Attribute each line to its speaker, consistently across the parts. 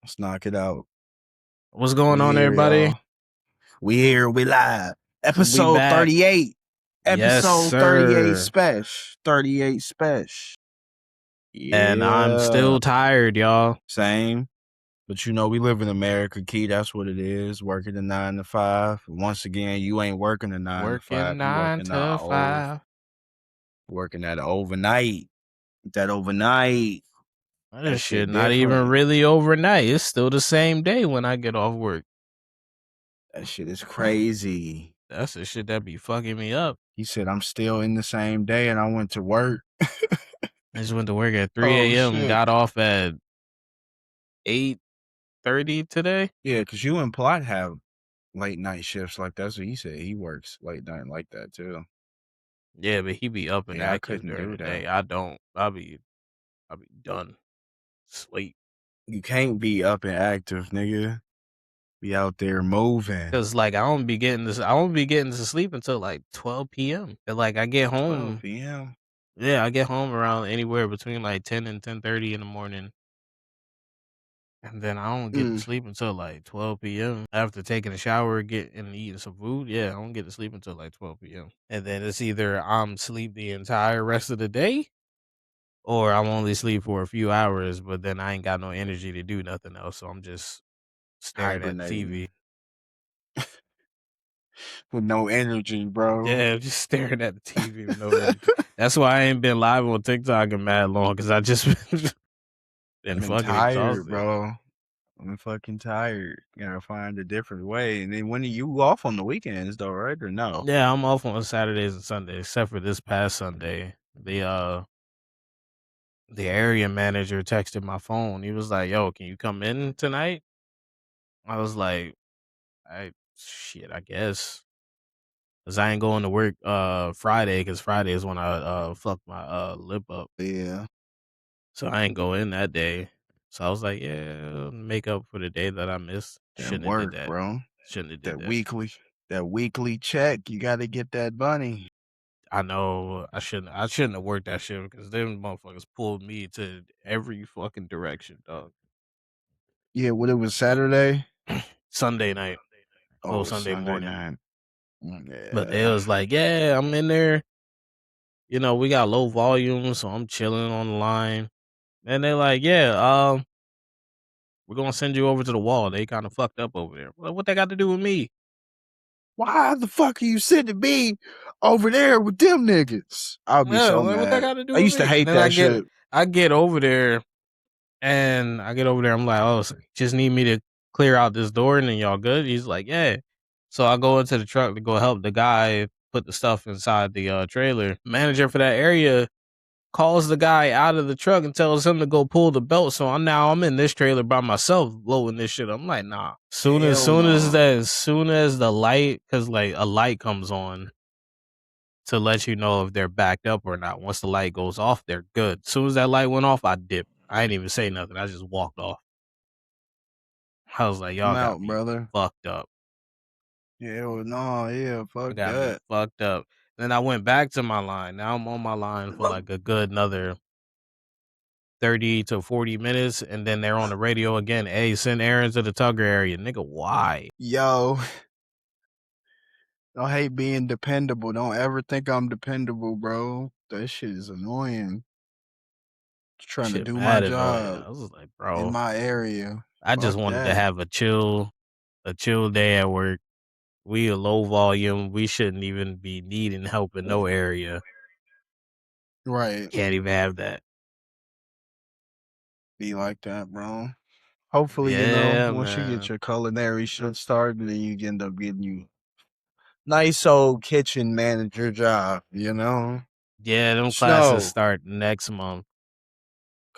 Speaker 1: Let's knock it out.
Speaker 2: What's going
Speaker 1: We
Speaker 2: on,
Speaker 1: here,
Speaker 2: everybody?
Speaker 1: y'all. We here. We live.
Speaker 2: We
Speaker 1: Episode
Speaker 2: back.
Speaker 1: 38.
Speaker 2: Yes,
Speaker 1: Episode 38
Speaker 2: sir.
Speaker 1: special. 38 special. Yeah.
Speaker 2: And I'm still tired, y'all.
Speaker 1: Same. But you know, we live in America, Key. That's what it is. Working a 9 to 5. Once again, you ain't working a 9 to 5.
Speaker 2: Working 9 to 5.
Speaker 1: Working that overnight. That overnight.
Speaker 2: That shit not even
Speaker 1: different.
Speaker 2: really overnight. It's still the same day when I get off work.
Speaker 1: That shit is crazy.
Speaker 2: That's the shit that be fucking me up.
Speaker 1: He said, I'm still in the same day and I went to work.
Speaker 2: I just went to work at 3 a.m.
Speaker 1: shit.
Speaker 2: Got off at 8:30 today.
Speaker 1: Yeah, because you and Plot have late night shifts like that. So he said he works late night like that too.
Speaker 2: Yeah, but he be up and
Speaker 1: Yeah, I
Speaker 2: active
Speaker 1: couldn't
Speaker 2: during
Speaker 1: do
Speaker 2: the
Speaker 1: that.
Speaker 2: day. I don't. I'll be done. Sleep.
Speaker 1: You can't be up and active, nigga. Be out there moving.
Speaker 2: Cause like I don't be getting to sleep until like 12 p.m. And like I get home.
Speaker 1: 12 p.m.
Speaker 2: Yeah, I get home around anywhere between like 10 and 10:30 in the morning. And then I don't get to sleep until like 12 p.m. After taking a shower, and eating some food. Yeah, I don't get to sleep until like 12 p.m. And then it's either I'm asleep the entire rest of the day, or I'm only asleep for a few hours, but then I ain't got no energy to do nothing else. So I'm just staring at the TV.
Speaker 1: With no energy, bro.
Speaker 2: Yeah, just staring at the TV with no energy. That's why I ain't been live on TikTok in mad long, because I just been fucking
Speaker 1: tired,
Speaker 2: exhausted,
Speaker 1: bro. I'm fucking tired. You gotta find a different way. And then when are you off on the weekends though, right? Or no?
Speaker 2: Yeah, I'm off on Saturdays and Sundays, except for this past Sunday. The area manager texted my phone. He was like, "Yo, can you come in tonight?" I was like, I guess. Cause I ain't going to work Friday, cause Friday is when I fucked my lip up.
Speaker 1: Yeah.
Speaker 2: So I ain't go in that day. So I was like, yeah, make up for the day that I missed. Shouldn't have did that,
Speaker 1: bro.
Speaker 2: Shouldn't have did
Speaker 1: that weekly check. You got to get that money.
Speaker 2: I know I shouldn't have worked that shit, because them motherfuckers pulled me to every fucking direction, dog.
Speaker 1: Yeah, what it was Saturday?
Speaker 2: Sunday night.
Speaker 1: Oh,
Speaker 2: Sunday morning.
Speaker 1: Night. Yeah.
Speaker 2: But they was like, yeah, I'm in there. You know, we got low volume, so I'm chilling on the line. And they're like, yeah, we're gonna send you over to the wall. They kind of fucked up over there. Well, what they got to do with me?
Speaker 1: Why the fuck are you sending me over there with them niggas? I'll be so mad.
Speaker 2: What they got to do?
Speaker 1: I used to hate that shit.
Speaker 2: I get over there, and I'm like, oh, so just need me to clear out this door, and then y'all good? He's like, yeah. So I go into the truck to go help the guy put the stuff inside the trailer. Manager for that area calls the guy out of the truck and tells him to go pull the belt. So I'm in this trailer by myself loading this shit. I'm like, nah. Soon as the light, cause like a light comes on to let you know if they're backed up or not. Once the light goes off, they're good. As soon as that light went off, I dipped. I didn't even say nothing. I just walked off. I was like, y'all got me
Speaker 1: brother.
Speaker 2: fucked up.
Speaker 1: Yeah, fuck that.
Speaker 2: Fucked up. Then I went back to my line. Now I'm on my line for like a good another 30 to 40 minutes, and then they're on the radio again. Hey, send Aaron to the Tugger area. Nigga, why?
Speaker 1: Yo. I hate being dependable. Don't ever think I'm dependable, bro. That shit is annoying. Just trying to do my job.
Speaker 2: I was like, bro,
Speaker 1: in my area.
Speaker 2: I just wanted to have a chill day at work. We a low volume. We shouldn't even be needing help in no area.
Speaker 1: Right.
Speaker 2: Can't even have that.
Speaker 1: Be like that, bro. Hopefully, once you get your culinary shit started, then you end up getting you nice old kitchen manager job, you know?
Speaker 2: Yeah, them classes start next month.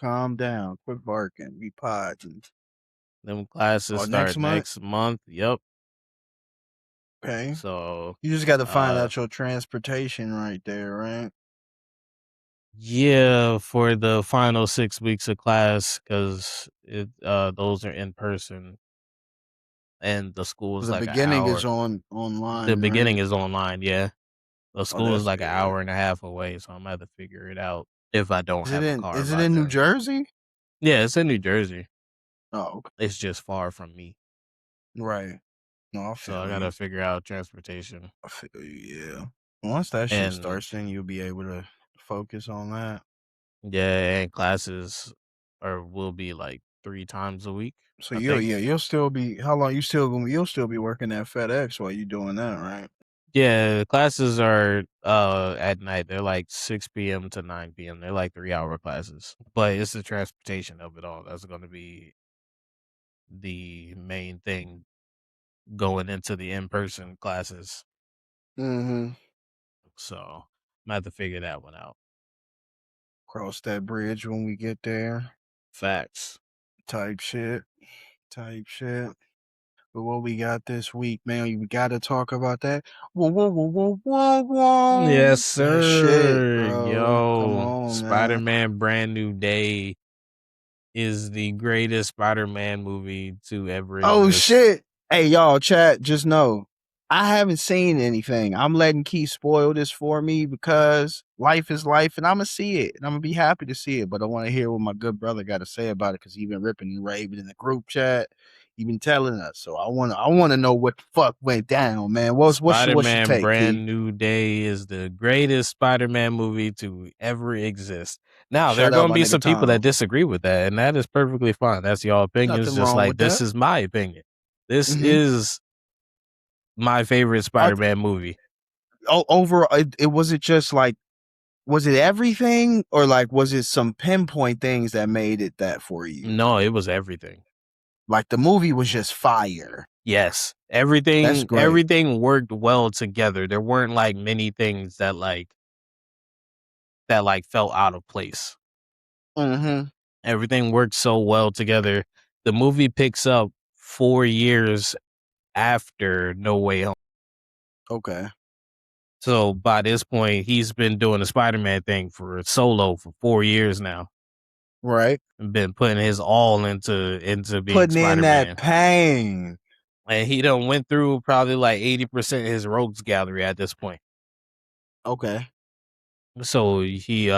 Speaker 1: Calm down. Quit barking. Be podding.
Speaker 2: Them classes start next month. Yep.
Speaker 1: Okay.
Speaker 2: So
Speaker 1: you just got to find out your transportation right there, right?
Speaker 2: Yeah, for the final 6 weeks of class, because those are in person, and the school is like an hour.
Speaker 1: The beginning is online.
Speaker 2: The beginning is online, yeah. The school is like an hour and a half away, so I'm gonna have to figure it out if I don't have a car.
Speaker 1: Is it in New Jersey?
Speaker 2: Yeah, it's in New Jersey.
Speaker 1: Oh, okay.
Speaker 2: It's just far from me.
Speaker 1: Right. No, I
Speaker 2: So I
Speaker 1: feel
Speaker 2: gotta
Speaker 1: you.
Speaker 2: figure out transportation.
Speaker 1: I feel you, yeah. Once that shit
Speaker 2: And
Speaker 1: starts, then you'll be able to focus on that.
Speaker 2: yeah, and classes will be like 3 times a week,
Speaker 1: So
Speaker 2: I think.
Speaker 1: you'll still be how long you still gonna you'll still be working at FedEx while you doing that, right?
Speaker 2: Yeah, the classes are at night. They're like 6 p.m. to 9 p.m. They're like 3-hour classes. But it's the transportation of it all. That's gonna be the main thing going into the in-person classes.
Speaker 1: Mm-hmm.
Speaker 2: So I'm gonna have to figure that one out.
Speaker 1: Cross that bridge when we get there.
Speaker 2: Facts.
Speaker 1: Type shit. Type shit. But what we got this week, man, we gotta talk about that. Whoa, whoa, whoa, whoa, whoa, whoa.
Speaker 2: Yes,
Speaker 1: That shit,
Speaker 2: sir.
Speaker 1: bro. Come
Speaker 2: Yo,
Speaker 1: on, man.
Speaker 2: Spider-Man Brand New Day is the greatest Spider-Man movie to ever
Speaker 1: Oh
Speaker 2: exist.
Speaker 1: shit. Hey y'all, chat, just know I haven't seen anything. I'm letting Keith spoil this for me because life is life and I'm gonna see it and I'm gonna be happy to see it. But I want to hear what my good brother got to say about it because he been ripping and raving in the group chat. He been telling us. So I wanna know what the fuck went down, man. What's your
Speaker 2: Spider-Man
Speaker 1: take, Keith?
Speaker 2: Brand New Day is the greatest Spider-Man movie to ever exist. Now, there are
Speaker 1: Shout out
Speaker 2: going to
Speaker 1: my
Speaker 2: be
Speaker 1: nigga
Speaker 2: some people that
Speaker 1: Tom.
Speaker 2: disagree with that, and that is perfectly fine. That's y'all opinions,
Speaker 1: Nothing
Speaker 2: just
Speaker 1: wrong
Speaker 2: like
Speaker 1: with
Speaker 2: this
Speaker 1: that.
Speaker 2: is my opinion. This
Speaker 1: Mm-hmm.
Speaker 2: is my favorite Spider-Man movie.
Speaker 1: Over it was it just like was it everything or like was it some pinpoint things that made it that for you?
Speaker 2: No, it was everything.
Speaker 1: Like the movie was just fire.
Speaker 2: Yes.
Speaker 1: That's great.
Speaker 2: Everything worked well together. There weren't like many things that felt out of place.
Speaker 1: Mm-hmm.
Speaker 2: Everything worked so well together. The movie picks up 4 years after No Way Home.
Speaker 1: Okay.
Speaker 2: So by this point, he's been doing the Spider-Man thing for solo for 4 years now.
Speaker 1: Right.
Speaker 2: And been putting his all into being
Speaker 1: Putting in that
Speaker 2: Spider-Man.
Speaker 1: pain.
Speaker 2: And he done went through probably like 80% of his rogues gallery at this point.
Speaker 1: Okay.
Speaker 2: So he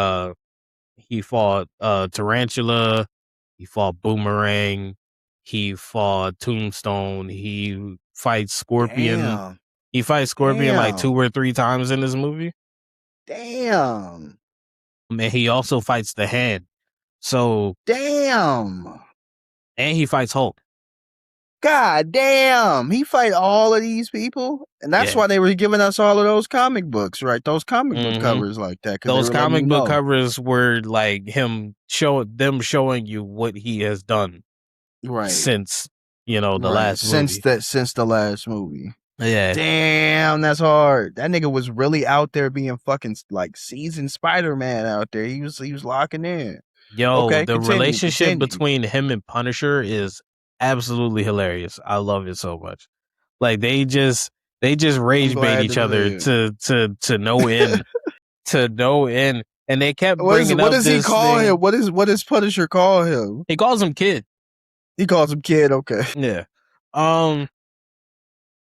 Speaker 2: fought Tarantula, he fought Boomerang, he fought Tombstone, he fights Scorpion.
Speaker 1: Damn.
Speaker 2: He fights Scorpion like 2
Speaker 1: Damn.
Speaker 2: or 3 times in this movie.
Speaker 1: Damn.
Speaker 2: And he also fights the Hand. So
Speaker 1: Damn.
Speaker 2: and he fights Hulk.
Speaker 1: God damn. He fight all of these people. And that's
Speaker 2: Yeah.
Speaker 1: why they were giving us all of those comic books, right? Those comic book covers like that. Cause they
Speaker 2: Those
Speaker 1: were letting you
Speaker 2: comic book
Speaker 1: know.
Speaker 2: covers were like showing you what he has done
Speaker 1: Right.
Speaker 2: since, the
Speaker 1: Right.
Speaker 2: last movie.
Speaker 1: Since the last movie.
Speaker 2: Yeah.
Speaker 1: Damn, that's hard. That nigga was really out there being fucking like seasoned Spider-Man out there. He was locking in.
Speaker 2: Yo,
Speaker 1: Okay,
Speaker 2: the
Speaker 1: continue.
Speaker 2: relationship between him and Punisher is absolutely hilarious. I love it so much. Like they just
Speaker 1: I'm
Speaker 2: rage bait
Speaker 1: glad
Speaker 2: each
Speaker 1: to
Speaker 2: other
Speaker 1: see it.
Speaker 2: to no end. To no end. And they kept bringing
Speaker 1: What
Speaker 2: up
Speaker 1: does he
Speaker 2: this
Speaker 1: call
Speaker 2: thing.
Speaker 1: him? What does Punisher call him?
Speaker 2: He calls him kid.
Speaker 1: He calls him kid, okay.
Speaker 2: Yeah.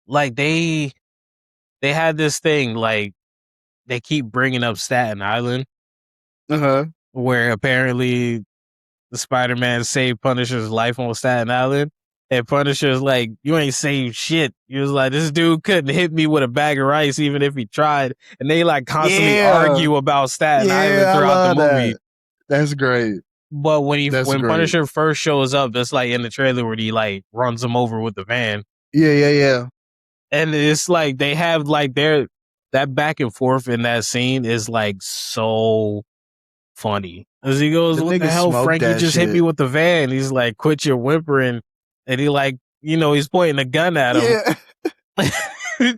Speaker 2: Like they had this thing, like they keep bringing up Staten Island, where apparently the Spider-Man saved Punisher's life on Staten Island, and Punisher's like, "You ain't saved shit." He was like, "This dude couldn't hit me with a bag of rice even if he tried," and they like constantly argue about Staten Island
Speaker 1: I
Speaker 2: throughout the
Speaker 1: love
Speaker 2: movie.
Speaker 1: that. That's great.
Speaker 2: But when
Speaker 1: great.
Speaker 2: Punisher first shows up, that's like in the trailer where he like runs him over with the van.
Speaker 1: Yeah.
Speaker 2: And it's like they have like that back and forth in that scene is like so funny. As he goes,
Speaker 1: The
Speaker 2: "What the
Speaker 1: nigga
Speaker 2: hell,
Speaker 1: smoked
Speaker 2: Frank? You
Speaker 1: that
Speaker 2: just hit me
Speaker 1: shit.
Speaker 2: with the van." He's like, "Quit your whimpering." And he like, he's pointing a gun at him.
Speaker 1: Yeah.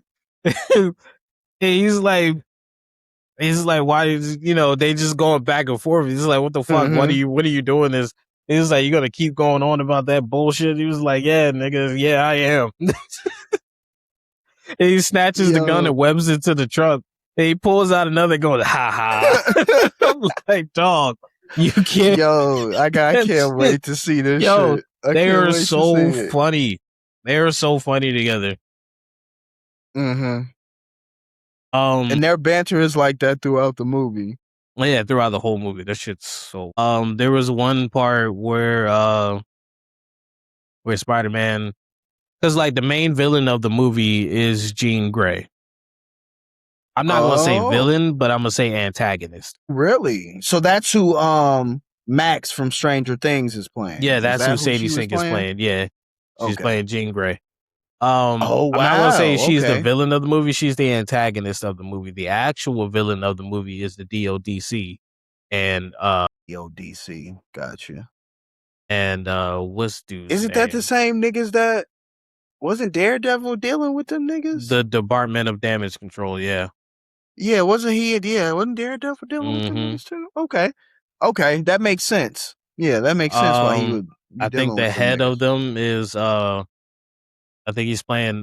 Speaker 2: And he's like, why is, they just going back and forth. He's like, "What the fuck? What are you doing this?" He's like, "You gonna keep going on about that bullshit?" He was like, "Yeah, nigga, yeah, I am." And he snatches the gun and webs it to the truck. And he pulls out another going, "Ha ha." I'm like, dog, you can't.
Speaker 1: Yo, I can't wait to see this shit.
Speaker 2: They are so funny. They are so funny together.
Speaker 1: And their banter is like that throughout the movie.
Speaker 2: Yeah, throughout the whole movie. That shit's so. There was one part where where Spider-Man, because like the main villain of the movie is Jean Grey. I'm not gonna say villain, but I'm gonna say antagonist.
Speaker 1: Really? So that's who Max from Stranger Things is playing.
Speaker 2: Yeah, that's
Speaker 1: that
Speaker 2: who Sadie Sink is playing. Yeah, she's playing Jean Grey.
Speaker 1: Oh,
Speaker 2: I'm not gonna say
Speaker 1: wow,
Speaker 2: she's the
Speaker 1: okay.
Speaker 2: villain of the movie. She's the antagonist of the movie. The actual villain of the movie is the DODC, and
Speaker 1: DODC, gotcha.
Speaker 2: and what's dude's
Speaker 1: Isn't
Speaker 2: name?
Speaker 1: that the same niggas that wasn't Daredevil dealing with them niggas?
Speaker 2: The Department of Damage Control. Yeah.
Speaker 1: Yeah, wasn't he? Yeah, wasn't Daredevil dealing with them niggas too? Okay, that makes sense. Yeah, that makes sense why he would be
Speaker 2: I think
Speaker 1: dealing
Speaker 2: the
Speaker 1: with them
Speaker 2: head
Speaker 1: niggas.
Speaker 2: of them is I think he's playing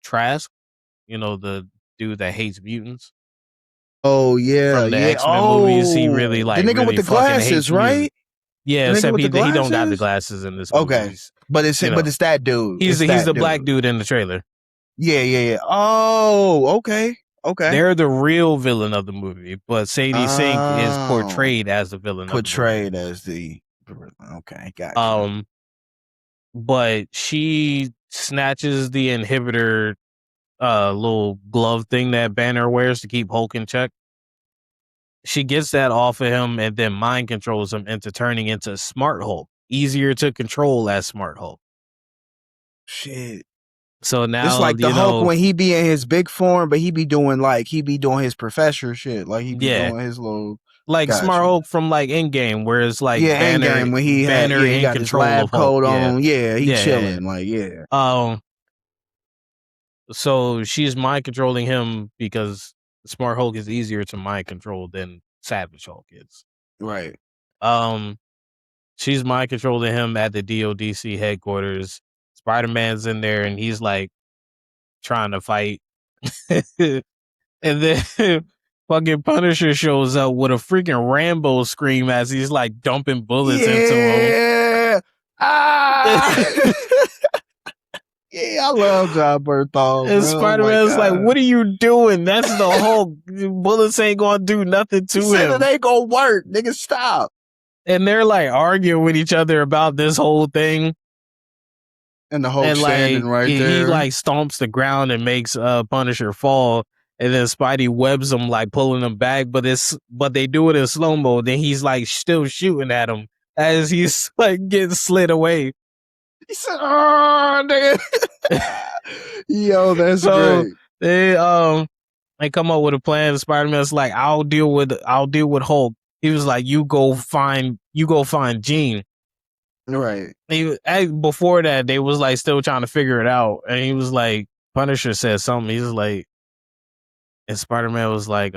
Speaker 2: Trask, you know, the dude that hates mutants.
Speaker 1: Oh yeah,
Speaker 2: From the
Speaker 1: yeah.
Speaker 2: X-Men movies, he really
Speaker 1: The
Speaker 2: like
Speaker 1: nigga with
Speaker 2: really
Speaker 1: the
Speaker 2: fucking hates
Speaker 1: glasses,
Speaker 2: mutants.
Speaker 1: right?
Speaker 2: Yeah,
Speaker 1: The nigga
Speaker 2: except
Speaker 1: with the
Speaker 2: he don't got the
Speaker 1: glasses?
Speaker 2: glasses in this movie.
Speaker 1: Okay. But it's that dude.
Speaker 2: He's
Speaker 1: It's that
Speaker 2: the
Speaker 1: dude.
Speaker 2: black dude in the trailer.
Speaker 1: Yeah. Oh, okay.
Speaker 2: They're the real villain of the movie, but Sadie Sink is
Speaker 1: Oh.
Speaker 2: portrayed as the villain
Speaker 1: Portrayed
Speaker 2: of the movie.
Speaker 1: as the okay, gotcha.
Speaker 2: But she snatches the inhibitor little glove thing that Banner wears to keep Hulk in check. She gets that off of him and then mind controls him into turning into Smart Hulk. Easier to control as Smart Hulk.
Speaker 1: Shit.
Speaker 2: So now
Speaker 1: it's like the Hulk when he be in his big form, but he be doing his professor shit. Like he be doing his little
Speaker 2: like Smart Hulk from like Endgame, where it's like Banner,
Speaker 1: Endgame when he
Speaker 2: in
Speaker 1: got
Speaker 2: control
Speaker 1: his lab
Speaker 2: of Hulk.
Speaker 1: coat on. Yeah, he chilling. Like
Speaker 2: so she's mind controlling him because Smart Hulk is easier to mind control than Savage Hulk is.
Speaker 1: Right.
Speaker 2: She's mind controlling him at the DODC headquarters. Spider-Man's in there and he's like trying to fight. And then fucking Punisher shows up with a freaking Rambo scream as he's like dumping bullets into him.
Speaker 1: Yeah, I love Jon Bernthal.
Speaker 2: And Spider-Man's like, what are you doing? That's the Hulk. Bullets ain't gonna do nothing to him.
Speaker 1: It ain't gonna work. Nigga, stop.
Speaker 2: And they're like arguing with each other about this whole thing.
Speaker 1: And the Hulk standing right there.
Speaker 2: He like stomps the ground and makes Punisher fall. And then Spidey webs him, like pulling him back, but they do it in slow-mo. Then he's like still shooting at him as he's like getting slid away.
Speaker 1: He said, "Oh, nigga." Yo, that's great.
Speaker 2: They come up with a plan. Spider-Man's like, I'll deal with Hulk. He was like, you go find Jean.
Speaker 1: Right.
Speaker 2: Before that, they was like still trying to figure it out. And he was like, Punisher said something. He was like, and Spider-Man was like,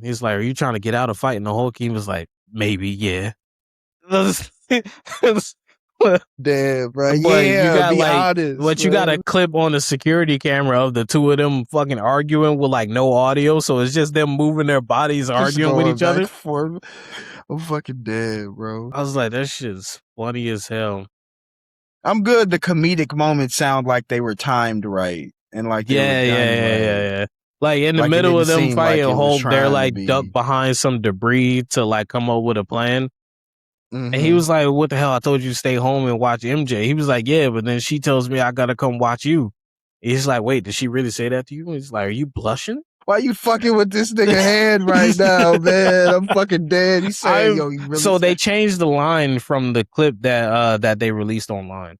Speaker 2: he's like, are you trying to get out of fighting the Hulk? He was like, maybe, yeah.
Speaker 1: Damn, bro.
Speaker 2: But
Speaker 1: yeah,
Speaker 2: you got
Speaker 1: be
Speaker 2: like,
Speaker 1: honest,
Speaker 2: but you got a clip on the security camera of the two of them fucking arguing with like no audio, so it's just them moving their bodies, arguing with each other.
Speaker 1: I'm fucking dead, bro.
Speaker 2: I was like, that shit's funny as hell.
Speaker 1: I'm good. The comedic moments sound like they were timed right, and like they were done right.
Speaker 2: Like in the middle of them fighting Hulk, they're like ducked behind some debris to like come up with a plan. And he was like, what the hell? I told you to stay home and watch MJ. He was like, yeah, but then she tells me I gotta come watch you. He's like, wait, did she really say that to you? He's like, are you blushing?
Speaker 1: Why you fucking with this nigga head right now, man? I'm fucking dead. He's saying, yo, you really
Speaker 2: so they changed the line from the clip that they released online.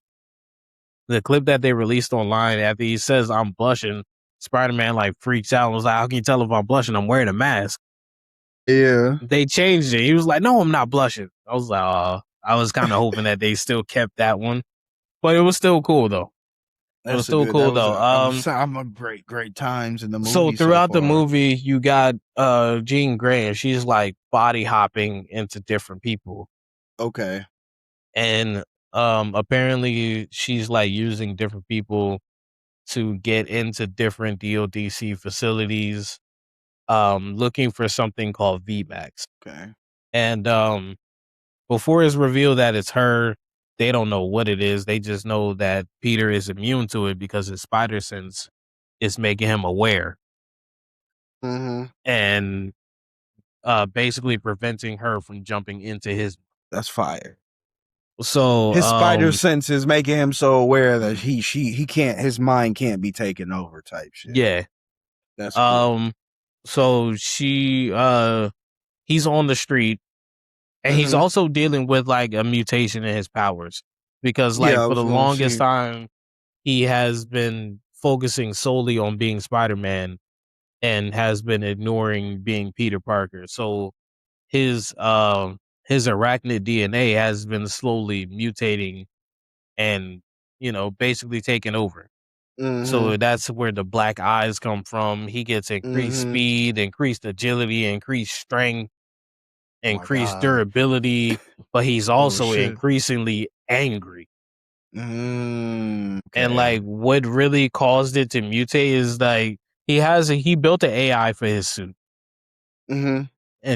Speaker 2: The clip that they released online, after he says, I'm blushing, Spider-Man like freaks out and was like, how can you tell if I'm blushing? I'm wearing a mask.
Speaker 1: Yeah.
Speaker 2: They changed it. He was like, no, I'm not blushing. I was like, I was kind of hoping that they still kept that one. But it was still cool, though. It was still cool, though.
Speaker 1: I'm a great times in the movie.
Speaker 2: So throughout the movie, you got Jean Grey, and she's like body hopping into different people.
Speaker 1: Okay.
Speaker 2: And apparently she's like using different people to get into different DODC facilities, looking for something called VMAX.
Speaker 1: Okay.
Speaker 2: And before it's revealed that it's her, they don't know what it is. They just know that Peter is immune to it because his spider sense is making him aware. And basically preventing her from jumping into his.
Speaker 1: That's fire.
Speaker 2: So
Speaker 1: his spider sense is making him so aware that he can't, his mind can't be taken over type shit.
Speaker 2: yeah.
Speaker 1: That's cool.
Speaker 2: So he's on the street, and he's also dealing with like a mutation in his powers, because like for the longest time he has been focusing solely on being Spider-Man and has been ignoring being Peter Parker. So his arachnid DNA has been slowly mutating and, basically taking over. So that's where the black eyes come from. He gets increased speed, increased agility, increased strength, increased durability, but he's also increasingly angry. And like what really caused it to mutate is like he built an AI for his suit. And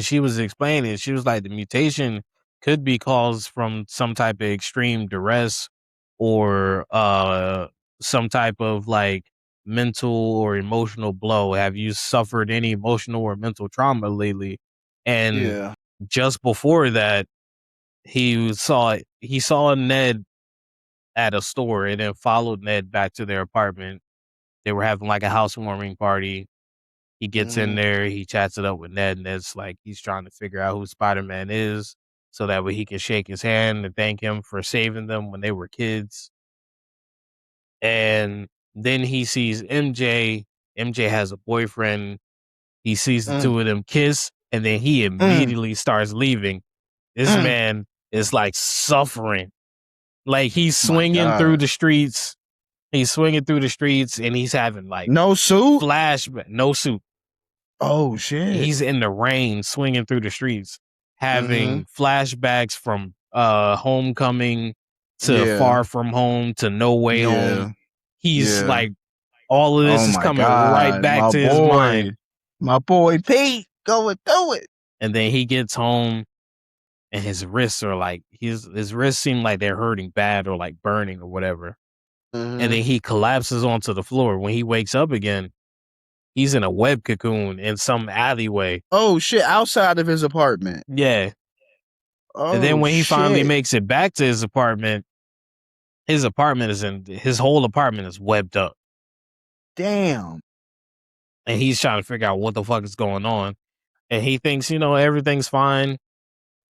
Speaker 2: she was explaining, she was like, the mutation could be caused from some type of extreme duress or some type of like mental or emotional blow. Have you suffered any emotional or mental trauma lately? And just before that, he saw Ned at a store and then followed Ned back to their apartment. They were having like a housewarming party. He gets in there, he chats it up with Ned, and Ned's like, he's trying to figure out who Spider-Man is so that way he can shake his hand and thank him for saving them when they were kids. And then he sees MJ. MJ has a boyfriend. He sees the two of them kiss, and then he immediately starts leaving. This man is like suffering. Like he's swinging through the streets. He's swinging through the streets, and he's having like
Speaker 1: no suit,
Speaker 2: flashback, no suit.
Speaker 1: Oh shit!
Speaker 2: He's in the rain, swinging through the streets, having flashbacks from Homecoming to Far From Home to No Way Home. He's like, all of this is coming right back to his mind.
Speaker 1: My boy Pete going through it.
Speaker 2: And then he gets home, and his wrists are like his wrists seem like they're hurting bad or like burning or whatever. And then he collapses onto the floor. When he wakes up again, he's in a web cocoon in some alleyway.
Speaker 1: Oh shit! Outside of his apartment.
Speaker 2: Yeah. And then when he finally makes it back to his apartment his whole apartment is webbed up.
Speaker 1: Damn.
Speaker 2: And he's trying to figure out what the fuck is going on. And he thinks, everything's fine.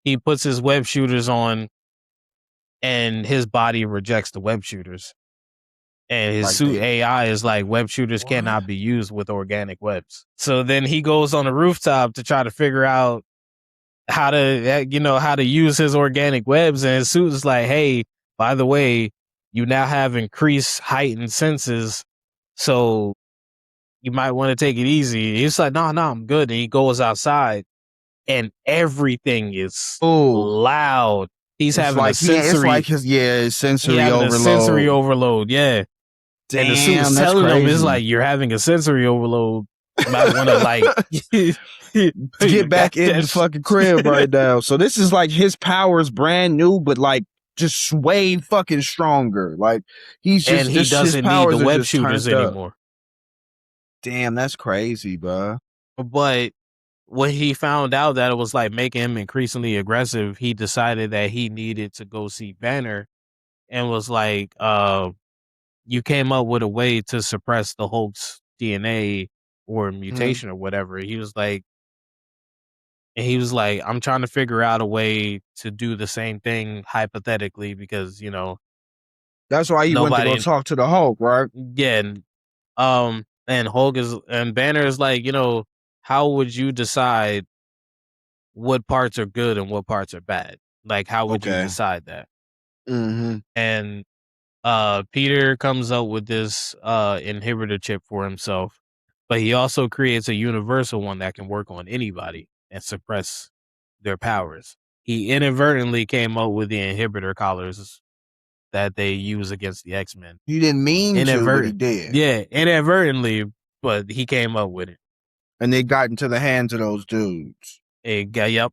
Speaker 2: He puts his web shooters on, and his body rejects the web shooters. And his suit AI is like, web shooters cannot be used with organic webs. So then he goes on the rooftop to try to figure out how to use his organic webs. And his suit is like, hey, by the way, you now have increased heightened senses, so you might want to take it easy. He's like, no, I'm good. And he goes outside, and everything is loud. He's having a sensory.
Speaker 1: It's sensory overload.
Speaker 2: Sensory overload, yeah.
Speaker 1: Damn,
Speaker 2: and the suit's telling him, it's like, you're having a sensory overload. You might want to like
Speaker 1: get back in the fucking crib right now. So this is like his powers brand new, but like just way fucking stronger. Like he's just,
Speaker 2: and he doesn't need the web shooters anymore.
Speaker 1: Damn, that's crazy, bro.
Speaker 2: But when he found out that it was like making him increasingly aggressive, he decided that he needed to go see Banner, and was like, you came up with a way to suppress the Hulk's DNA or mutation or whatever. He was like, I'm trying to figure out a way to do the same thing hypothetically, because,
Speaker 1: that's why he went to go talk to the Hulk, right?
Speaker 2: Yeah. And Hulk and Banner is like, how would you decide what parts are good and what parts are bad? Like, how would you decide that? And Peter comes up with this inhibitor chip for himself, but he also creates a universal one that can work on anybody and suppress their powers. He inadvertently came up with the inhibitor collars that they use against the X-Men.
Speaker 1: He didn't mean to, but he did.
Speaker 2: Yeah, inadvertently, but he came up with it.
Speaker 1: And they got into the hands of those dudes.
Speaker 2: Yep.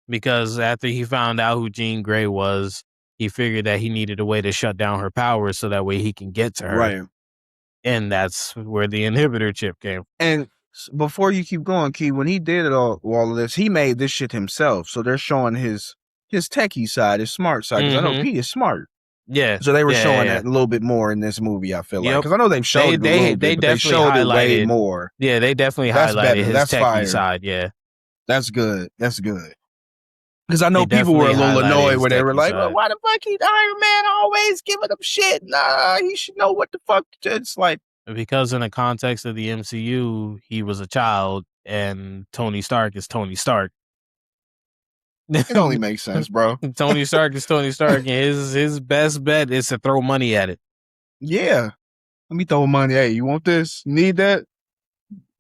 Speaker 2: Because after he found out who Jean Grey was, he figured that he needed a way to shut down her powers so that way he can get to her.
Speaker 1: Right.
Speaker 2: And that's where the inhibitor chip came.
Speaker 1: And before you keep going, Key, when he did all of this, he made this shit himself. So they're showing his his techie side, his smart side. Because I know
Speaker 2: Mhm.
Speaker 1: Pete is smart.
Speaker 2: Yeah.
Speaker 1: So they were
Speaker 2: Yeah,
Speaker 1: showing
Speaker 2: yeah.
Speaker 1: that a little bit more in this movie, I feel like.
Speaker 2: Yep.
Speaker 1: Because I know they've showed it a little bit, but they
Speaker 2: definitely
Speaker 1: showed it way
Speaker 2: highlighted.
Speaker 1: more.
Speaker 2: Yeah, they definitely
Speaker 1: That's
Speaker 2: highlighted
Speaker 1: better.
Speaker 2: his
Speaker 1: That's
Speaker 2: techie
Speaker 1: fire.
Speaker 2: side. Yeah,
Speaker 1: That's good. That's good. Because I know
Speaker 2: They
Speaker 1: people were a
Speaker 2: definitely
Speaker 1: little
Speaker 2: highlighted
Speaker 1: annoyed
Speaker 2: his
Speaker 1: where they were
Speaker 2: techie
Speaker 1: like, well,
Speaker 2: side.
Speaker 1: why the fuck he Iron Man always giving him shit? Nah, he should know what the fuck. It's like,
Speaker 2: Because in the context of the MCU, he was a child, and Tony Stark is Tony Stark.
Speaker 1: it only makes sense, bro.
Speaker 2: Tony Stark is Tony Stark, and his best bet is to throw money at it.
Speaker 1: Yeah. Let me throw money. Hey, you want this? Need that?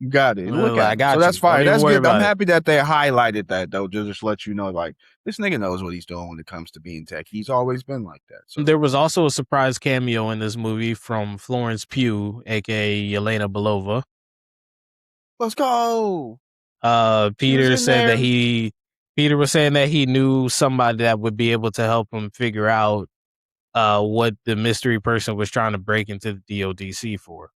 Speaker 1: You got it. Look
Speaker 2: I
Speaker 1: at him.
Speaker 2: got
Speaker 1: So that's
Speaker 2: you. Don't
Speaker 1: fine.
Speaker 2: even
Speaker 1: That's
Speaker 2: worry
Speaker 1: good. I'm
Speaker 2: about it.
Speaker 1: happy that they highlighted that though, just to let you know, like, this nigga knows what he's doing when it comes to being tech. He's always been like that. So
Speaker 2: There was also a surprise cameo in this movie from Florence Pugh, aka Yelena Belova.
Speaker 1: let's go.
Speaker 2: Peter
Speaker 1: in
Speaker 2: said that
Speaker 1: there.
Speaker 2: Peter was saying that he knew somebody that would be able to help him figure out what the mystery person was trying to break into the DODC for.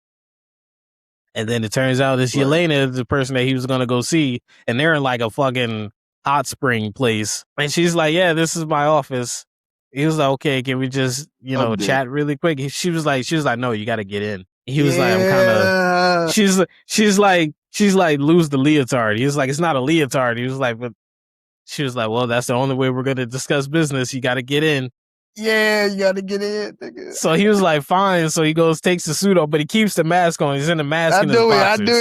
Speaker 2: And then it turns out this
Speaker 1: Right.
Speaker 2: Yelena is the person that he was gonna go see, and they're in like a fucking hot spring place. And she's like, "Yeah, this is my office." He was like, "Okay, can we just chat really quick?" She was like, "No, you got to get in." He was like, "I'm kind of." She's like, "Lose the leotard." He was like, "It's not a leotard." He was like, "But." She was like, "Well, that's the only way we're gonna discuss business. You got to get in."
Speaker 1: Yeah, you got to get in, nigga.
Speaker 2: So he was like, "Fine." So he goes, takes the suit off, but he keeps the mask on. He's in the mask in his boxers.
Speaker 1: I knew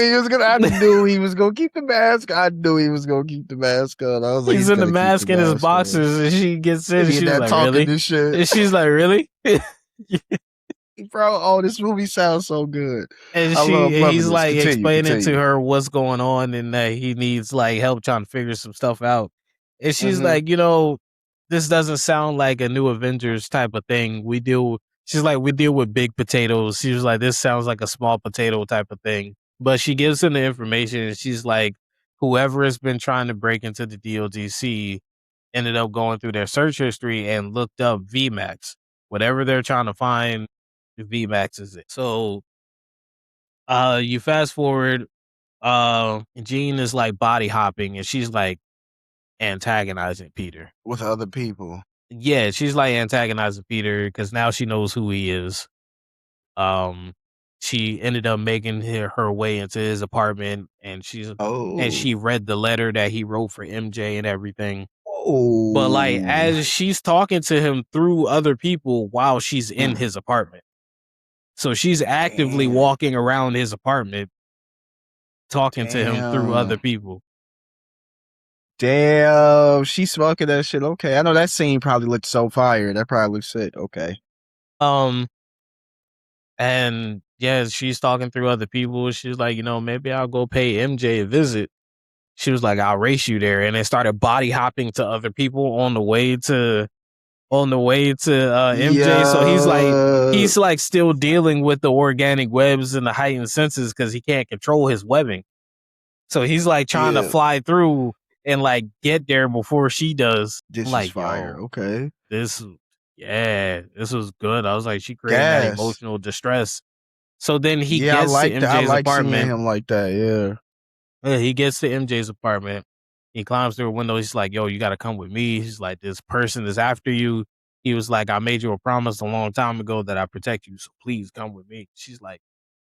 Speaker 1: he was gonna keep the mask. I knew he was gonna keep the mask on. I was like,
Speaker 2: he's in the mask in his boxers, and she gets in. She's like, "Really?"
Speaker 1: This shit.
Speaker 2: And she's like, "Really?"
Speaker 1: Bro, oh, this movie sounds so good.
Speaker 2: And he's like explaining to her what's going on and that he needs like help trying to figure some stuff out. And she's like, this doesn't sound like a new Avengers type of thing. We deal with big potatoes. She was like, this sounds like a small potato type of thing. But she gives him the information and she's like, whoever has been trying to break into the DODC ended up going through their search history and looked up VMAX. Whatever they're trying to find, VMAX is it. So you fast forward, Jean is like body hopping and she's like antagonizing Peter.
Speaker 1: With other people.
Speaker 2: Yeah, she's like antagonizing Peter because now she knows who he is. She ended up making her way into his apartment and she read the letter that he wrote for MJ and everything. But like as she's talking to him through other people while she's in his apartment. So she's actively walking around his apartment talking to him through other people.
Speaker 1: Damn, she's smoking that shit. Okay, I know that scene probably looked so fire. That probably looks sick. Okay.
Speaker 2: And yeah, she's talking through other people. She's like, maybe I'll go pay MJ a visit. She was like, I'll race you there, and then started body hopping to other people on the way to MJ.
Speaker 1: Yeah.
Speaker 2: So he's like still dealing with the organic webs and the heightened senses because he can't control his webbing. So he's like trying to fly through and like get there before she does.
Speaker 1: This
Speaker 2: like,
Speaker 1: is fire. Okay.
Speaker 2: This was good. I was like, she created that emotional distress. So then he gets to MJ's apartment.
Speaker 1: Seeing him like that,
Speaker 2: yeah. He gets to MJ's apartment. He climbs through a window. He's like, yo, you got to come with me. He's like, this person is after you. He was like, I made you a promise a long time ago that I protect you. So please come with me. She's like,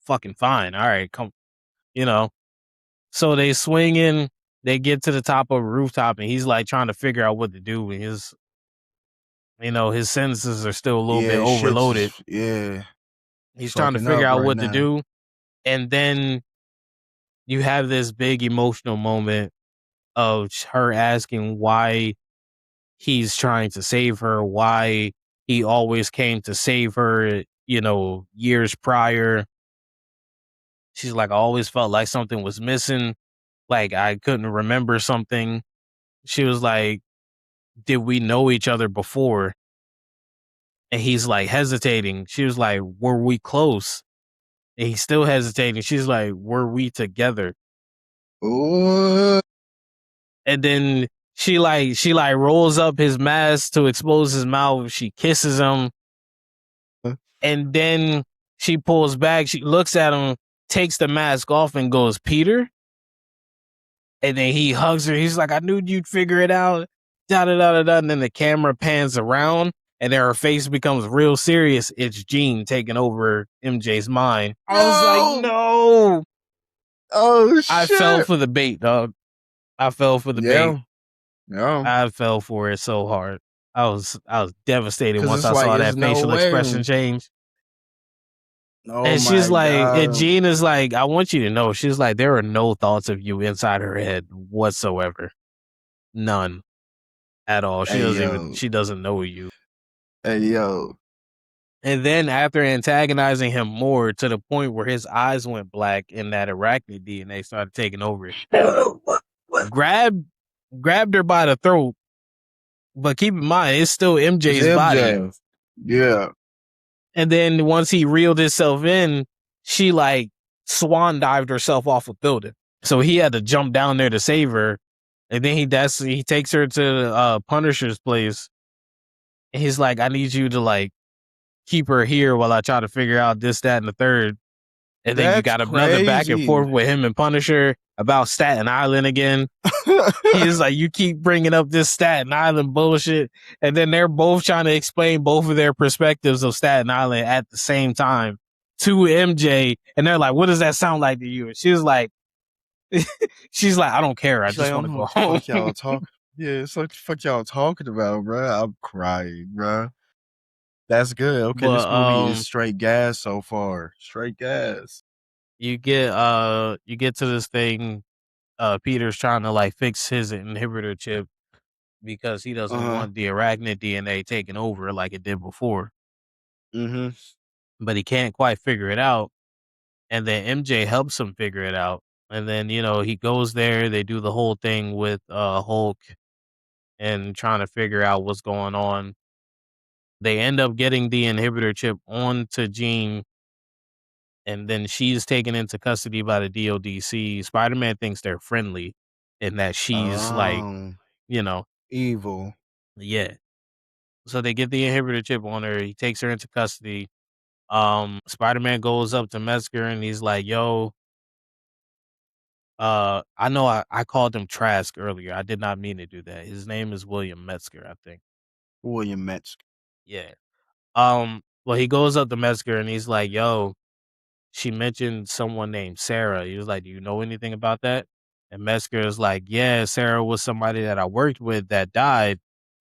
Speaker 2: fucking fine. All right, come. So they swing in. They get to the top of a rooftop, and he's like trying to figure out what to do. And his sentences are still a little bit overloaded. He's trying to figure out what to do. And then you have this big emotional moment of her asking why he's trying to save her, why he always came to save her, years prior. She's like, I always felt like something was missing. Like I couldn't remember something. She was like, did we know each other before? And he's like hesitating. She was like, were we close? And he's still hesitating. She's like, were we together?
Speaker 1: Ooh.
Speaker 2: And then she rolls up his mask to expose his mouth. She kisses him. And then she pulls back. She looks at him, takes the mask off and goes, Peter? And then he hugs her. He's like, I knew you'd figure it out. da da da da da, and then the camera pans around, and then her face becomes real serious. It's Jean taking over MJ's mind. I was like, no.
Speaker 1: Oh
Speaker 2: I fell
Speaker 1: shit.
Speaker 2: for the bait, dog. I fell for the bait.
Speaker 1: Yeah.
Speaker 2: I fell for it so hard. I was devastated
Speaker 1: 'Cause
Speaker 2: once
Speaker 1: it's
Speaker 2: I
Speaker 1: like,
Speaker 2: saw
Speaker 1: there's
Speaker 2: that
Speaker 1: no
Speaker 2: facial
Speaker 1: way.
Speaker 2: expression change.
Speaker 1: Oh
Speaker 2: And she's
Speaker 1: my
Speaker 2: like, and
Speaker 1: God.
Speaker 2: Jean is like, I want you to know, she's like, there are no thoughts of you inside her head whatsoever. None at all.
Speaker 1: Hey, yo.
Speaker 2: She doesn't know you.
Speaker 1: Hey, yo.
Speaker 2: And then after antagonizing him more to the point where his eyes went black and that arachnid DNA started taking over, grabbed her by the throat. But keep in mind, it's still
Speaker 1: It's
Speaker 2: MJ's
Speaker 1: MJ.
Speaker 2: body.
Speaker 1: Yeah.
Speaker 2: And then once he reeled himself in, she like swan dived herself off a building. So he had to jump down there to save her. And then he takes her to Punisher's place. And he's like, I need you to like keep her here while I try to figure out this, that, and the third. And then you
Speaker 1: That's
Speaker 2: got another back and
Speaker 1: crazy.
Speaker 2: forth with him and Punisher about Staten Island again. He's like, you keep bringing up this Staten Island bullshit. And then they're both trying to explain both of their perspectives of Staten Island at the same time to MJ. And they're like, what does that sound like to you? And she's like, I don't care. I
Speaker 1: She's
Speaker 2: just
Speaker 1: like,
Speaker 2: want to
Speaker 1: I
Speaker 2: go
Speaker 1: don't know
Speaker 2: home.
Speaker 1: what the fuck y'all talking. Yeah, it's like the fuck y'all talking about, bro. I'm crying, bro. That's good. Okay, this movie is straight gas so far. Straight gas.
Speaker 2: You get to this thing. Peter's trying to like fix his inhibitor chip because he doesn't want the arachnid DNA taking over like it did before.
Speaker 1: Mm-hmm.
Speaker 2: But he can't quite figure it out. And then MJ helps him figure it out. And then, he goes there, they do the whole thing with Hulk and trying to figure out what's going on. They end up getting the inhibitor chip onto Jean, and then she's taken into custody by the DODC. Spider-Man thinks they're friendly and that she's like,
Speaker 1: evil.
Speaker 2: Yeah. So they get the inhibitor chip on her. He takes her into custody. Spider-Man goes up to Metzger and he's like, yo, I know I called him Trask earlier. I did not mean to do that. His name is William Metzger, I think.
Speaker 1: William Metzger.
Speaker 2: Yeah. Well, he goes up to Metzger and he's like, yo, she mentioned someone named Sarah. He was like, do you know anything about that? And Metzger is like, yeah, Sarah was somebody that I worked with that died.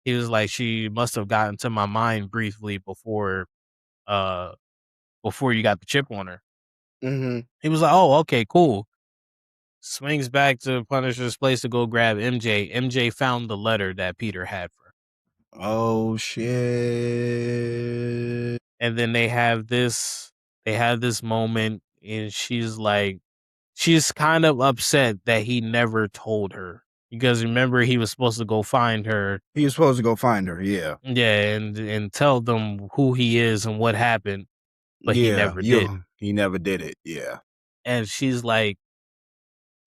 Speaker 2: He was like, she must have gotten to my mind briefly before you got the chip on her.
Speaker 1: Mm-hmm.
Speaker 2: He was like, oh, okay, cool. Swings back to Punisher's place to go grab MJ. MJ found the letter that Peter had for her.
Speaker 1: Oh shit.
Speaker 2: And then they have this moment and she's kind of upset that he never told her. Because remember, he was supposed to go find her.
Speaker 1: He was supposed to go find her, yeah.
Speaker 2: Yeah, and tell them who he is and what happened. But he never did.
Speaker 1: He never did it, yeah.
Speaker 2: And she's like,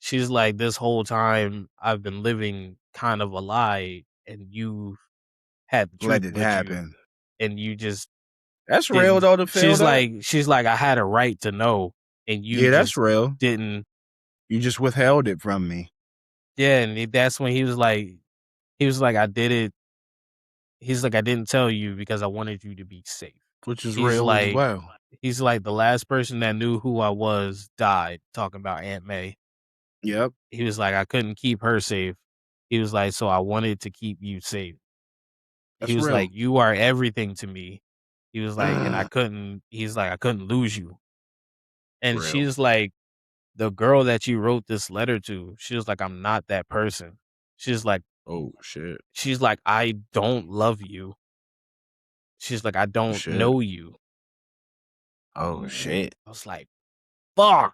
Speaker 2: this whole time I've been living kind of a lie, and you had the truth
Speaker 1: Let it
Speaker 2: with
Speaker 1: happen.
Speaker 2: You, and you just
Speaker 1: That's real though to feel
Speaker 2: she's like, I had a right to know, and you
Speaker 1: that's real.
Speaker 2: Didn't.
Speaker 1: You just withheld it from me.
Speaker 2: Yeah, and that's when he was like, I did it. He's like, I didn't tell you because I wanted you to be safe.
Speaker 1: Which is real as well.
Speaker 2: He's like, the last person that knew who I was died, talking about Aunt May.
Speaker 1: Yep.
Speaker 2: He was like, I couldn't keep her safe. He was like, so I wanted to keep you safe.
Speaker 1: That's
Speaker 2: he was
Speaker 1: real.
Speaker 2: like, you are everything to me. He was like, and I couldn't lose you. And
Speaker 1: Real.
Speaker 2: she's like, the girl that you wrote this letter to, she was like, I'm not that person. She's like,
Speaker 1: oh shit.
Speaker 2: She's like, I don't love you. She's like, I don't know you.
Speaker 1: Oh shit.
Speaker 2: I was like, fuck.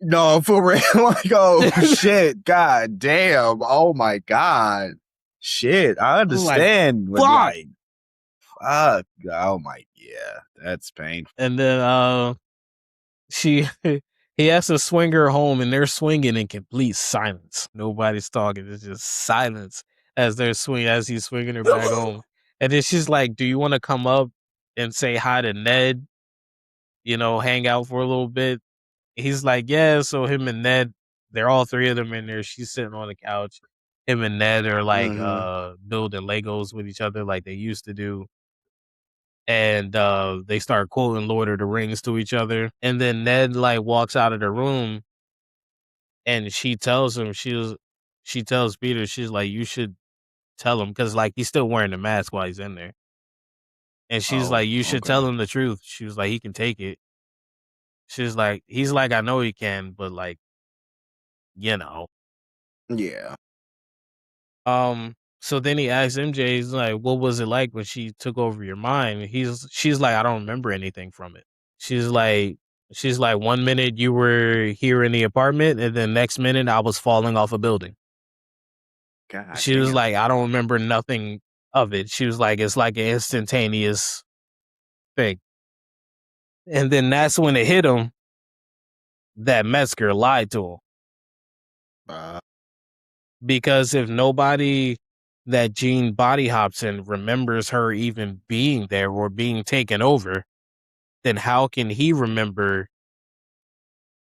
Speaker 1: No, for real. Like, oh shit. God damn. Oh my god. Shit. I understand.
Speaker 2: Like,
Speaker 1: fuck. Oh my, yeah. That's painful.
Speaker 2: And then he has to swing her home, and they're swinging in complete silence. Nobody's talking. It's just silence as he's swinging her back home. And then she's like, do you want to come up and say hi to Ned? Hang out for a little bit. He's like, yeah. So him and Ned, they're all three of them in there. She's sitting on the couch. him and Ned are like
Speaker 1: Mhm.
Speaker 2: building Legos with each other like they used to do. And they start quoting Lord of the Rings to each other. And then Ned like walks out of the room and she tells him, she tells Peter, she's like, you should tell him, because like he's still wearing the mask while he's in there. And she's like,
Speaker 1: Oh,
Speaker 2: you should
Speaker 1: okay.
Speaker 2: tell him the truth. She was like, he can take it. She's like, he's like, I know he can, but like, you know.
Speaker 1: Yeah.
Speaker 2: So then he asks MJ, he's like, what was it like when she took over your mind? She's like, I don't remember anything from it. She's like, 1 minute you were here in the apartment, and then next minute I was falling off a building.
Speaker 1: God
Speaker 2: She was
Speaker 1: damn.
Speaker 2: like, I don't remember nothing of it. She was like, it's like an instantaneous thing. And then that's when it hit him that Metzger lied to him. Because if nobody that Jean body hops in remembers her even being there or being taken over, then how can he remember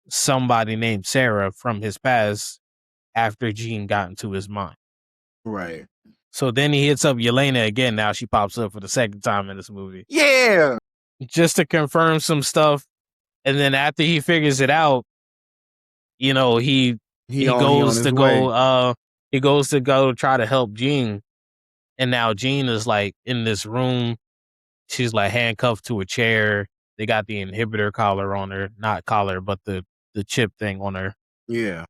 Speaker 2: somebody named Sarah from his past after Jean got into his mind?
Speaker 1: Right.
Speaker 2: So then he hits up Yelena again. Now she pops up for the second time in this movie.
Speaker 1: Yeah.
Speaker 2: Just to confirm some stuff. And then after he figures it out, you know, he
Speaker 1: on
Speaker 2: goes
Speaker 1: his
Speaker 2: to
Speaker 1: way.
Speaker 2: go he goes to go try to help Jean. And now Jean is like in this room. She's like handcuffed to a chair. They got the inhibitor collar on her, not collar, but the chip thing on her.
Speaker 1: Yeah.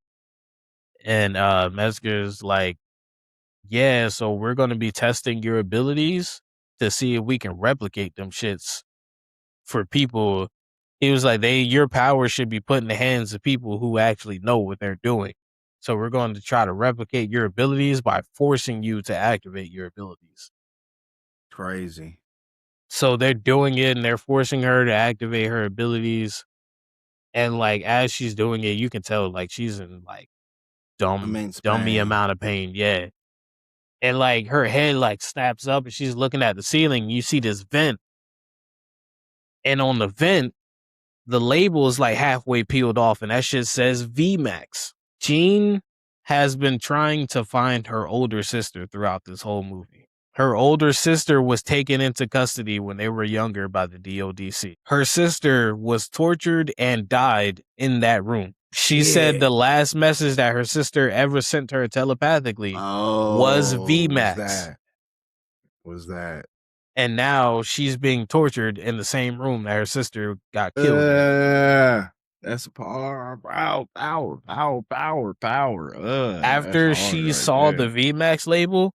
Speaker 2: And Metzger's like, yeah, so we're going to be testing your abilities to see if we can replicate them shits for people. He was like, your power should be put in the hands of people who actually know what they're doing. So we're going to try to replicate your abilities by forcing you to activate your abilities.
Speaker 1: Crazy.
Speaker 2: So they're doing it and they're forcing her to activate her abilities. And like, as she's doing it, you can tell like she's in like
Speaker 1: Immense
Speaker 2: dummy
Speaker 1: pain.
Speaker 2: amount of pain. Yeah. And like her head like snaps up and she's looking at the ceiling. You see this vent. And on the vent, the label is like halfway peeled off and that shit says VMAX. Jean has been trying to find her older sister throughout this whole movie. Her older sister was taken into custody when they were younger by the DODC. Her sister was tortured and died in that room. She said the last message that her sister ever sent her telepathically was VMAX.
Speaker 1: Was that.
Speaker 2: And now she's being tortured in the same room that her sister got killed in.
Speaker 1: That's power.
Speaker 2: After she saw the VMAX label,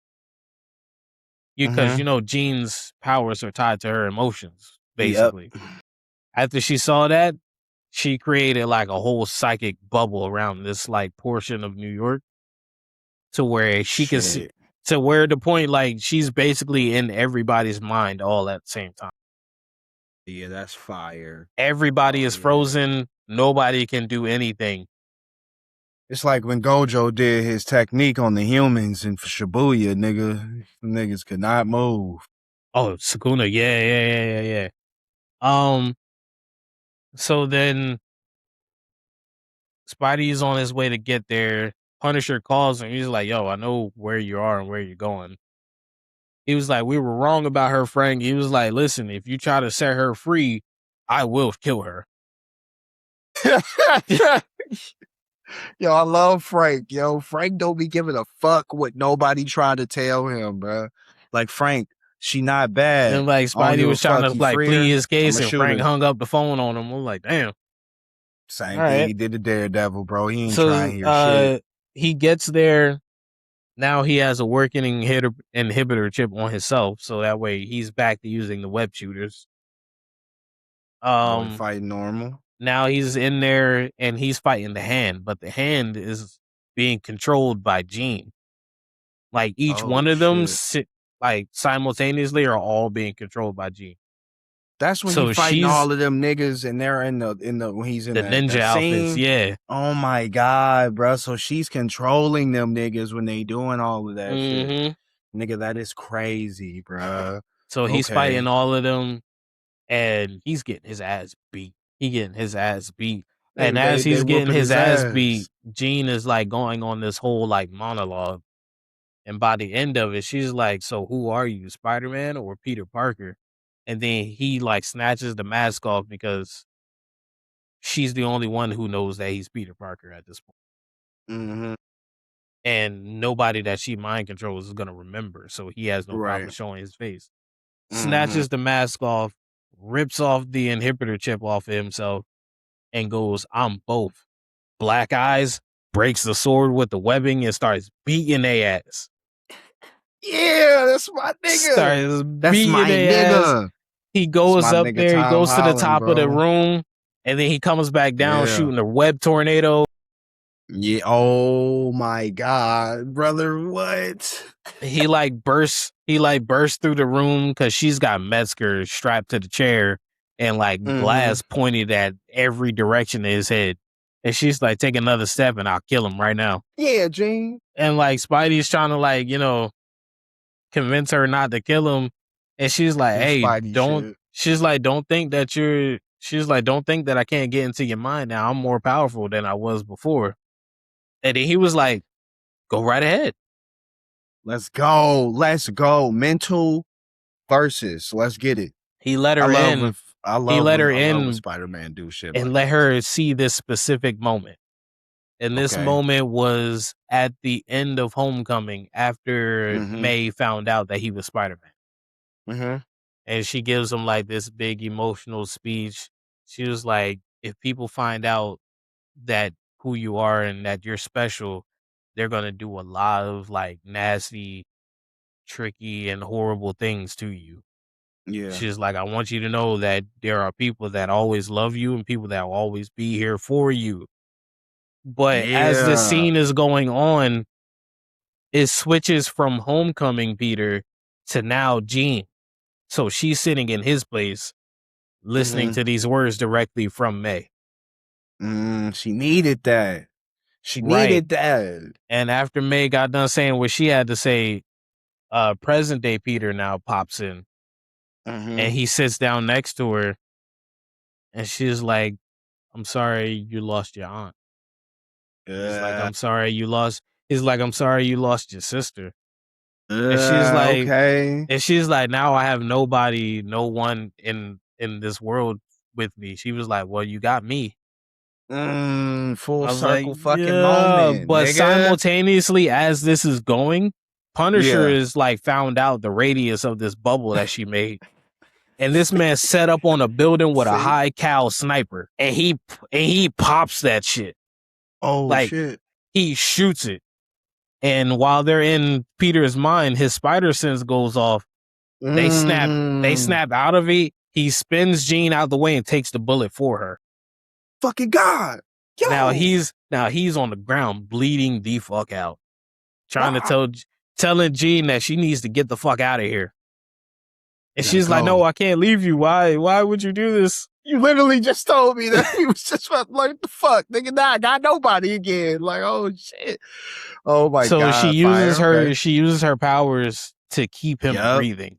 Speaker 2: because you know Jean's powers are tied to her emotions, basically.
Speaker 1: Yep.
Speaker 2: After she saw that, she created like a whole psychic bubble around this like portion of New York, to where she can see, to where the point like she's basically in everybody's mind all at the same time.
Speaker 1: Yeah, that's fire.
Speaker 2: Everybody is frozen. Nobody can do anything.
Speaker 1: It's like when Gojo did his technique on the humans in Shibuya, niggas could not move.
Speaker 2: Oh, Sukuna, yeah. So then Spidey is on his way to get there. Punisher calls him. He's like, yo, I know where you are and where you're going. He was like, we were wrong about her, Frank. He was like, listen, if you try to set her free, I will kill her.
Speaker 1: Yo, I love Frank. Yo, Frank don't be giving a fuck what nobody trying to tell him, bro. Like, Frank, she not bad.
Speaker 2: And like Spidey was trying to like plead his case, and Frank hung up the phone on him. I'm like, damn.
Speaker 1: Same thing he did to Daredevil, bro. He ain't trying to hear shit.
Speaker 2: He gets there. Now he has a working inhibitor chip on himself, so that way he's back to using the web shooters.
Speaker 1: Fighting normal.
Speaker 2: Now he's in there and he's fighting the Hand, but the Hand is being controlled by Jean. Like each one of them like simultaneously are all being controlled by Jean.
Speaker 1: That's when he's fighting all of them niggas, and they're in the when he's in
Speaker 2: the ninja outfits. Yeah.
Speaker 1: Oh my god, bro! So she's controlling them niggas when they doing all of that shit. Nigga, that is crazy, bro.
Speaker 2: So he's fighting all of them, and he's getting his ass beat. And as he's getting his ass beat, Jean is like going on this whole like monologue And by the end of it, she's like, "So who are you, Spider-Man or Peter Parker?" And then he like snatches the mask off because she's the only one who knows that he's Peter Parker at this point.
Speaker 1: Mm-hmm.
Speaker 2: And nobody that she mind controls is gonna remember, so he has no problem
Speaker 1: Right.
Speaker 2: showing his face.
Speaker 1: Mm-hmm.
Speaker 2: Snatches the mask off, rips off the inhibitor chip off of himself, and goes, "I'm both." Black eyes, breaks the sword with the webbing and starts beating their ass.
Speaker 1: Yeah, that's my nigga.
Speaker 2: Starts
Speaker 1: That's
Speaker 2: beating
Speaker 1: my
Speaker 2: their ass.
Speaker 1: nigga.
Speaker 2: He goes
Speaker 1: my
Speaker 2: up
Speaker 1: nigga
Speaker 2: there, he
Speaker 1: Tom
Speaker 2: goes to the
Speaker 1: Holland,
Speaker 2: top of the
Speaker 1: bro.
Speaker 2: room, and then he comes back down
Speaker 1: Yeah.
Speaker 2: shooting a web tornado.
Speaker 1: Yeah. Oh my God, brother. What?
Speaker 2: He like bursts through the room because she's got Metzger strapped to the chair and like glass pointed at every direction of his head. And she's like, "Take another step and I'll kill him right now."
Speaker 1: Yeah, Gene.
Speaker 2: And like Spidey's trying to like, convince her not to kill him. And she's like, "Hey, don't."
Speaker 1: Shit.
Speaker 2: She's like, "Don't think that you're." She's like, "Don't think that I can't get into your mind now. I'm more powerful than I was before." And then he was like, "Go right ahead.
Speaker 1: Let's go. Let's go. Mental versus. Let's get it.
Speaker 2: He let her in.
Speaker 1: I love when Spider-Man do shit
Speaker 2: and
Speaker 1: like
Speaker 2: let her see this specific moment. And this moment was at the end of Homecoming after May found out that he was Spider-Man. And she gives him like this big emotional speech. She was like, "If people find out that who you are and that you're special, they're going to do a lot of like nasty, tricky, and horrible things to you."
Speaker 1: Yeah.
Speaker 2: She's like, "I want you to know that there are people that always love you and people that will always be here for you." But as the scene is going on, it switches from Homecoming Peter to now Jean. So she's sitting in his place, listening to these words directly from May.
Speaker 1: She needed that. She needed that.
Speaker 2: And after May got done saying what she had to say, present day Peter now pops in. And he sits down next to her. And she's like, "I'm sorry you lost your aunt." He's like, "I'm sorry you lost." He's like, "I'm sorry you lost your sister." And she's like, and she's like, "Now I have nobody, no one in this world with me." She was like, "Well, you got me."
Speaker 1: Full circle
Speaker 2: like,
Speaker 1: fucking moment.
Speaker 2: But
Speaker 1: nigga.
Speaker 2: simultaneously, as this is going, Punisher is like found out the radius of this bubble that she made. And this man set up on a building with a high cal sniper, and he pops that shit.
Speaker 1: Oh,
Speaker 2: like,
Speaker 1: shit.
Speaker 2: He shoots it. And while they're in Peter's mind, his spider sense goes off. They snap out of it. He spins Jean out the way and takes the bullet for her.
Speaker 1: Fucking God. Yo.
Speaker 2: Now he's on the ground bleeding the fuck out. Trying to telling Jean that she needs to get the fuck out of here. And she's like, "No, I can't leave you. Why would you do this?"
Speaker 1: You literally just told me that he was just like, the fuck, nigga, nah, I got nobody again. Like, oh shit. Oh my God.
Speaker 2: So she uses her powers to keep him breathing.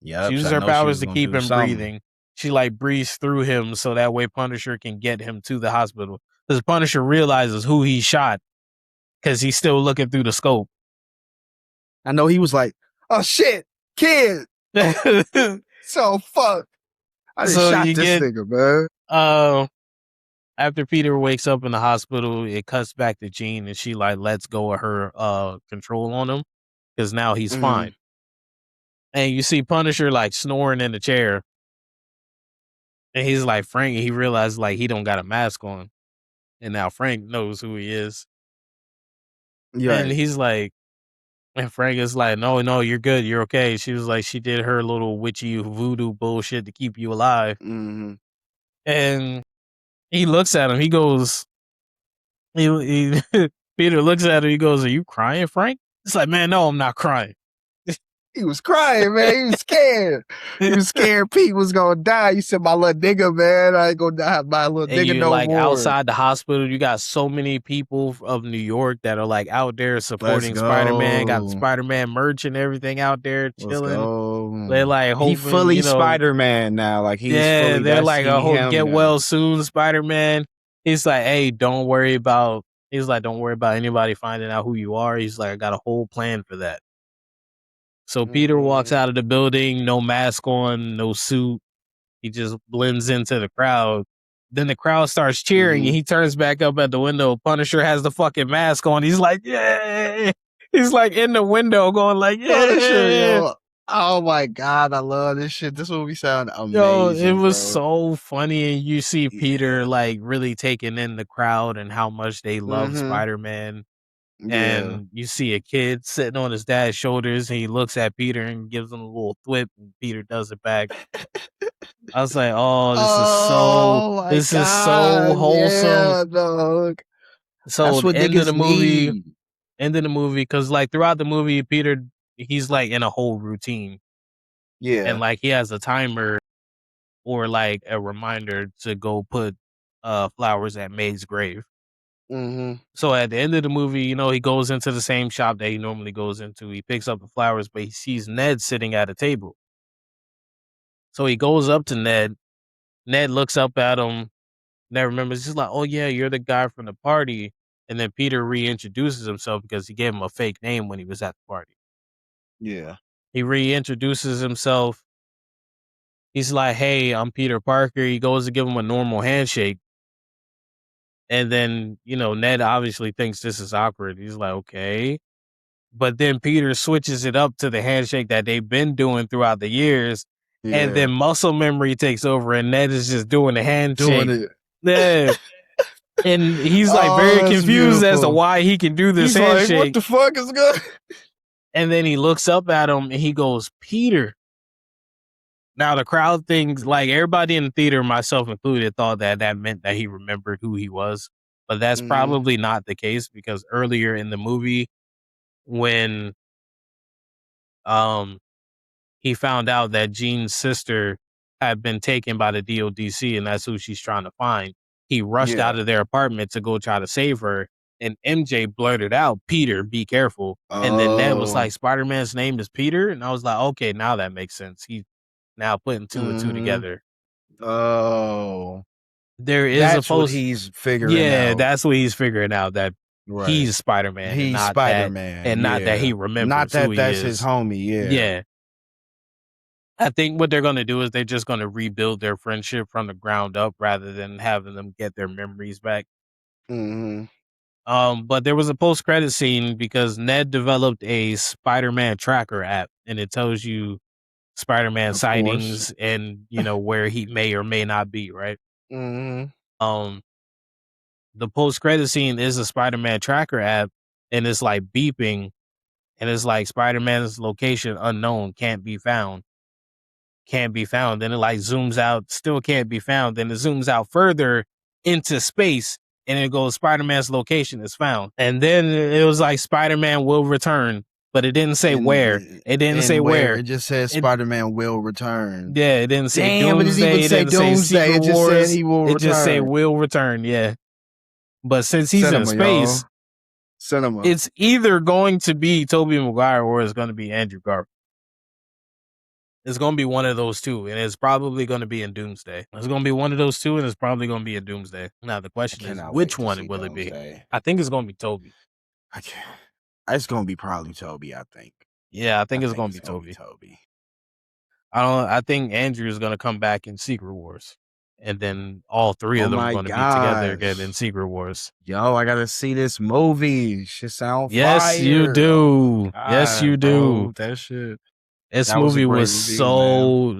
Speaker 1: Yeah.
Speaker 2: She uses her powers to keep him breathing. She like breathes through him so that way Punisher can get him to the hospital. Because Punisher realizes who he shot because he's still looking through the scope.
Speaker 1: I know he was like, "Oh shit, kid." So fuck. I just shot this nigga, man.
Speaker 2: After Peter wakes up in the hospital, it cuts back to Jean and she like lets go of her control on him because now he's fine. And you see Punisher like snoring in the chair. And he's like, Frank, and he realizes like he don't got a mask on. And now Frank knows who he is. Yeah. And he's like, and Frank is like, no, you're good. You're okay. She was like, she did her little witchy voodoo bullshit to keep you alive. And he looks at him. He goes, Peter looks at him. He goes, "Are you crying, Frank?" It's like, "Man, no, I'm not crying."
Speaker 1: He was crying, man. He was scared. He was scared Pete was gonna die. You said, "My little nigga, man. I ain't gonna die. My little nigga no
Speaker 2: like
Speaker 1: more."
Speaker 2: Outside the hospital, you got so many people of New York that are like out there supporting Spider-Man. Got Spider-Man merch and everything out there chilling. They're like hoping,
Speaker 1: he fully Spider-Man now. Like he's fully.
Speaker 2: They're like, "I hope get well soon, Spider-Man." He's like, "Hey, don't worry about He's like, don't worry about anybody finding out who you are. He's like, I got a whole plan for that. So Peter walks out of the building, no mask on, no suit. He just blends into the crowd. Then the crowd starts cheering and he turns back up at the window. Punisher has the fucking mask on. He's like, yeah. He's like in the window going like, yeah.
Speaker 1: Punisher, yo. Oh my God, I love this shit. This movie sound amazing.
Speaker 2: Yo, it was
Speaker 1: bro.
Speaker 2: so funny. And you see Peter like really taking in the crowd and how much they love Spider-Man. And you see a kid sitting on his dad's shoulders and he looks at Peter and gives him a little thwip and Peter does it back. I was like, oh, this is so wholesome.
Speaker 1: Yeah, dog.
Speaker 2: So
Speaker 1: that's what
Speaker 2: end of the
Speaker 1: need.
Speaker 2: movie, because like throughout the movie, Peter, he's like in a whole routine.
Speaker 1: Yeah.
Speaker 2: And like he has a timer or like a reminder to go put flowers at May's grave. So at the end of the movie, you know, he goes into the same shop that he normally goes into. He picks up the flowers, but he sees Ned sitting at a table. So he goes up to Ned. Ned looks up at him. Ned remembers, he's like, oh yeah, you're the guy from the party. And then Peter reintroduces himself because he gave him a fake name when he was at the party.
Speaker 1: Yeah.
Speaker 2: He reintroduces himself. He's like, hey, I'm Peter Parker. He goes to give him a normal handshake. And then, you know, Ned obviously thinks this is awkward. He's like, okay. But then Peter switches it up to the handshake that they've been doing throughout the years. Yeah. And then muscle memory takes over and Ned is just doing the handshake.
Speaker 1: Doing it.
Speaker 2: Yeah. And he's like very confused as to why he can do this handshake.
Speaker 1: Like, what the fuck is good?
Speaker 2: And then he looks up at him and he goes, Peter. Now the crowd thinks, like everybody in the theater, myself included, thought that meant that he remembered who he was. But that's probably not the case because earlier in the movie, when he found out that Jean's sister had been taken by the DODC and that's who she's trying to find, he rushed out of their apartment to go try to save her. And MJ blurted out, Peter, be careful. And then Ned was like, Spider-Man's name is Peter? And I was like, okay, now that makes sense. He's now putting two and two together.
Speaker 1: Oh.
Speaker 2: There is
Speaker 1: that's what he's figuring out.
Speaker 2: Yeah, that's what he's figuring out, that he's Spider-Man.
Speaker 1: He's Spider-Man.
Speaker 2: And not that he remembers
Speaker 1: not that
Speaker 2: who
Speaker 1: that's
Speaker 2: he
Speaker 1: his homie,
Speaker 2: Yeah. I think what they're going to do is they're just going to rebuild their friendship from the ground up rather than having them get their memories back. But there was a post-credit scene because Ned developed a Spider-Man tracker app and it tells you Spider-Man sightings and, you know, where he may or may not be, right? The post-credit scene is a Spider-Man tracker app and it's like beeping and it's like Spider-Man's location unknown, can't be found. Then it like zooms out, still can't be found. Then it zooms out further into space and it goes, Spider-Man's location is found. And then it was like Spider-Man will return, but it didn't say where. It didn't say where.
Speaker 1: It just said Spider-Man will return.
Speaker 2: Yeah, it didn't say
Speaker 1: Doomsday.
Speaker 2: It didn't say Secret
Speaker 1: it just
Speaker 2: Wars.
Speaker 1: said he will return.
Speaker 2: It just said will return, yeah. But since he's in space, it's either going to be Tobey Maguire or it's going to be Andrew Garfield. It's going to be one of those two, and it's probably going to be in Doomsday. It's going to be one of those two, and it's probably going to be in Doomsday. Now, the question is, which one will it be? I think it's going to be Tobey.
Speaker 1: It's going to be probably Tobey, I think.
Speaker 2: Yeah, I think it's going to be Tobey. I think Andrew is going to come back in Secret Wars, and then all three of them are going to be together again in Secret Wars.
Speaker 1: Yo, I got to see this movie. Shit sound fire.
Speaker 2: Yes, you do. Yes, you do.
Speaker 1: That shit.
Speaker 2: This movie was so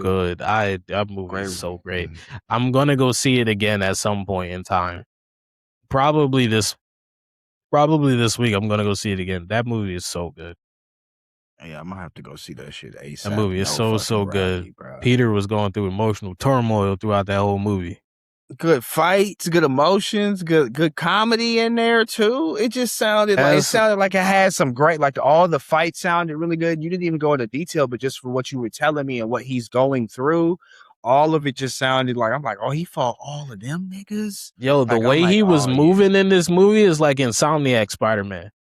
Speaker 2: good. That movie is so great. I'm gonna go see it again at some point in time. Probably this week. I'm gonna go see it again. That movie is so good.
Speaker 1: Yeah, I'm gonna have to go see that shit ASAP.
Speaker 2: That movie is so good. Bro. Peter was going through emotional turmoil throughout that whole movie.
Speaker 1: Good fights, good emotions, good comedy in there too. It just sounded like it had some great, like all the fights sounded really good. You didn't even go into detail, but just for what you were telling me and what he's going through, all of it just sounded like, I'm like, oh, he fought all of them niggas.
Speaker 2: Yo, the way he was moving in this movie is like Insomniac Spider-Man.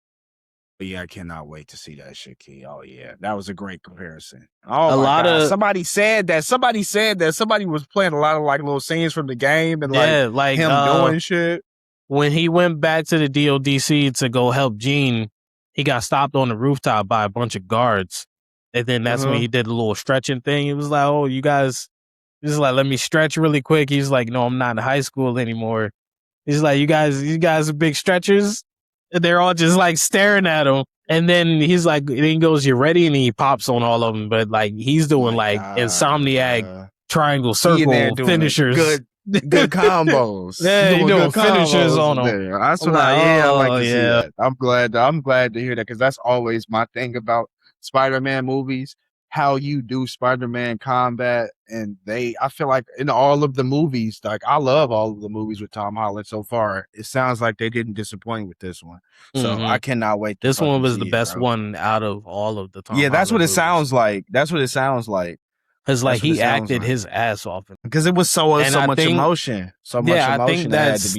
Speaker 1: Yeah, I cannot wait to see that shit, Key. Oh yeah, that was a great comparison. Oh, somebody said that somebody was playing a lot of like little scenes from the game and like him doing shit.
Speaker 2: when he went back to the DODC to go help Gene, he got stopped on the rooftop by a bunch of guards. And then that's when he did a little stretching thing. He was like, "Oh, you guys," he's like, "Let me stretch really quick." He's like, "No, I'm not in high school anymore." He's like, you guys are big stretchers." And they're all just like staring at him. And then he's like, then he goes, "You ready?" And he pops on all of them. But like he's doing like Insomniac triangle circle finishers.
Speaker 1: Good combos.
Speaker 2: Yeah, you doing finishers on them.
Speaker 1: That's what I like to see that. I'm glad to hear that, because that's always my thing about Spider-Man movies. How you do Spider-Man combat, and I feel like in all of the movies, like I love all of the movies with Tom Holland so far. It sounds like they didn't disappoint with this one, so I cannot wait.
Speaker 2: This one was the best one out of all of the Tom.
Speaker 1: Yeah, that's what it
Speaker 2: movies.
Speaker 1: sounds like. That's what it sounds like.
Speaker 2: Because like he acted his ass off,
Speaker 1: because it was so much emotion. So much emotion.
Speaker 2: I think
Speaker 1: that's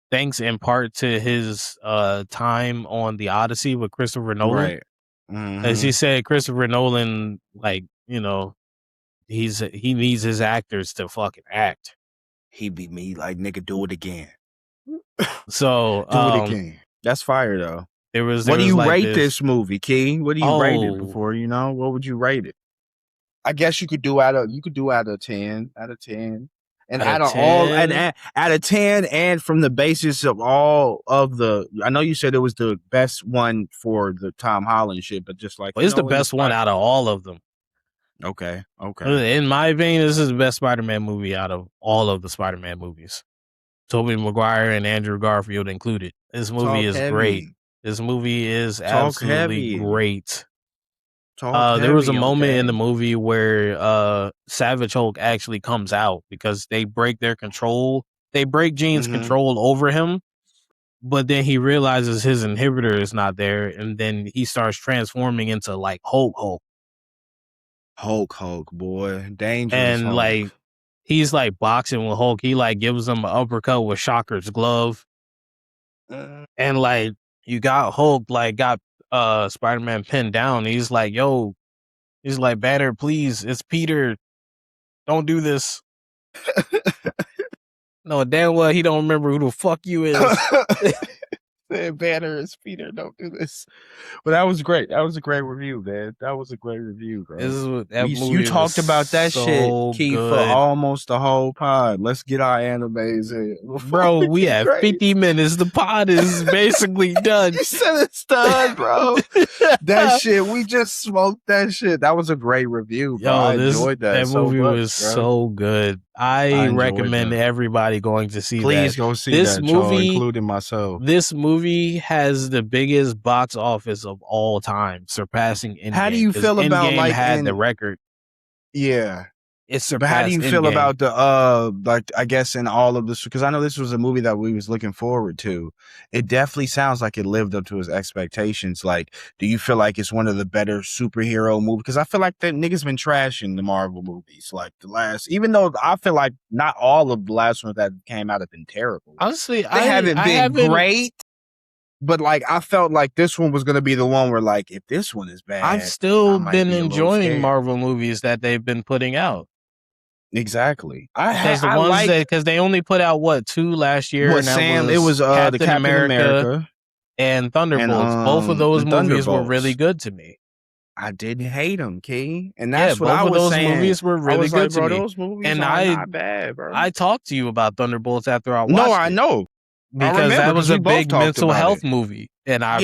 Speaker 2: thanks in part to his time on the Odyssey with Christopher Nolan.
Speaker 1: Right.
Speaker 2: As he said, Christopher Nolan, like, you know, he needs his actors to fucking act.
Speaker 1: He be me like, nigga, do it again.
Speaker 2: So
Speaker 1: do it again. That's fire though.
Speaker 2: What
Speaker 1: do you rate this movie, King? What do you rate it before? You know, what would you rate it? I guess you could do out of 10, and out of 10, and from the basis of all of the, I know you said it was the best one for the Tom Holland shit, but just like,
Speaker 2: it's the best one out of all of them.
Speaker 1: Okay.
Speaker 2: In my opinion, this is the best Spider-Man movie out of all of the Spider-Man movies. Tobey Maguire and Andrew Garfield included. This movie is great. This movie is absolutely great. There was a moment in the movie where Savage Hulk actually comes out because they break their control. They break Gene's control over him, but then he realizes his inhibitor is not there, and then he starts transforming into like Hulk,
Speaker 1: boy, dangerous.
Speaker 2: And
Speaker 1: Hulk.
Speaker 2: like he's like boxing with Hulk. He like gives him an uppercut with Shocker's glove, and like you got Hulk got Spider-Man pinned down. He's like, "Yo," he's like, "Banner, please, it's Peter. Don't do this." No, damn well he don't remember who the fuck you is.
Speaker 1: Banner, it's Peter. Don't do this. But that was great. That was a great review, man. That was a great review, bro. You talked about that shit, Keith, for almost the whole pod. Let's get our animes in.
Speaker 2: Bro, we have 50 minutes. The pod is basically done.
Speaker 1: You said it's done, bro. That shit, we just smoked that shit. That was a great review, bro. I enjoyed that.
Speaker 2: That movie was so good. I recommend everybody going to see
Speaker 1: Please go see
Speaker 2: this
Speaker 1: that,
Speaker 2: movie,
Speaker 1: including myself.
Speaker 2: This movie has the biggest box office of all time, surpassing Endgame.
Speaker 1: How do you feel about
Speaker 2: Endgame had the record?
Speaker 1: Yeah.
Speaker 2: It's
Speaker 1: But how do you feel about the I guess in all of this, because I know this was a movie that we was looking forward to. It definitely sounds like it lived up to his expectations. Like, do you feel like it's one of the better superhero movies? Because I feel like that niggas been trashing the Marvel movies, like the last, even though I feel like not all of the last ones that came out have been terrible.
Speaker 2: Honestly,
Speaker 1: they haven't been great. But like, I felt like this one was gonna be the one where, like, if this one is bad,
Speaker 2: I've still been enjoying Marvel movies that they've been putting out.
Speaker 1: Exactly.
Speaker 2: Because they only put out 2 last year.
Speaker 1: It was the Captain America
Speaker 2: and Thunderbolts. Both of those movies were really good to me.
Speaker 1: I didn't hate them, King, and that's what
Speaker 2: both
Speaker 1: I was
Speaker 2: of those
Speaker 1: saying.
Speaker 2: movies were really good to me.
Speaker 1: Those movies are not bad, bro.
Speaker 2: I talked to you about Thunderbolts after I watched it.
Speaker 1: No, I know.
Speaker 2: Because that was a big mental health movie, and that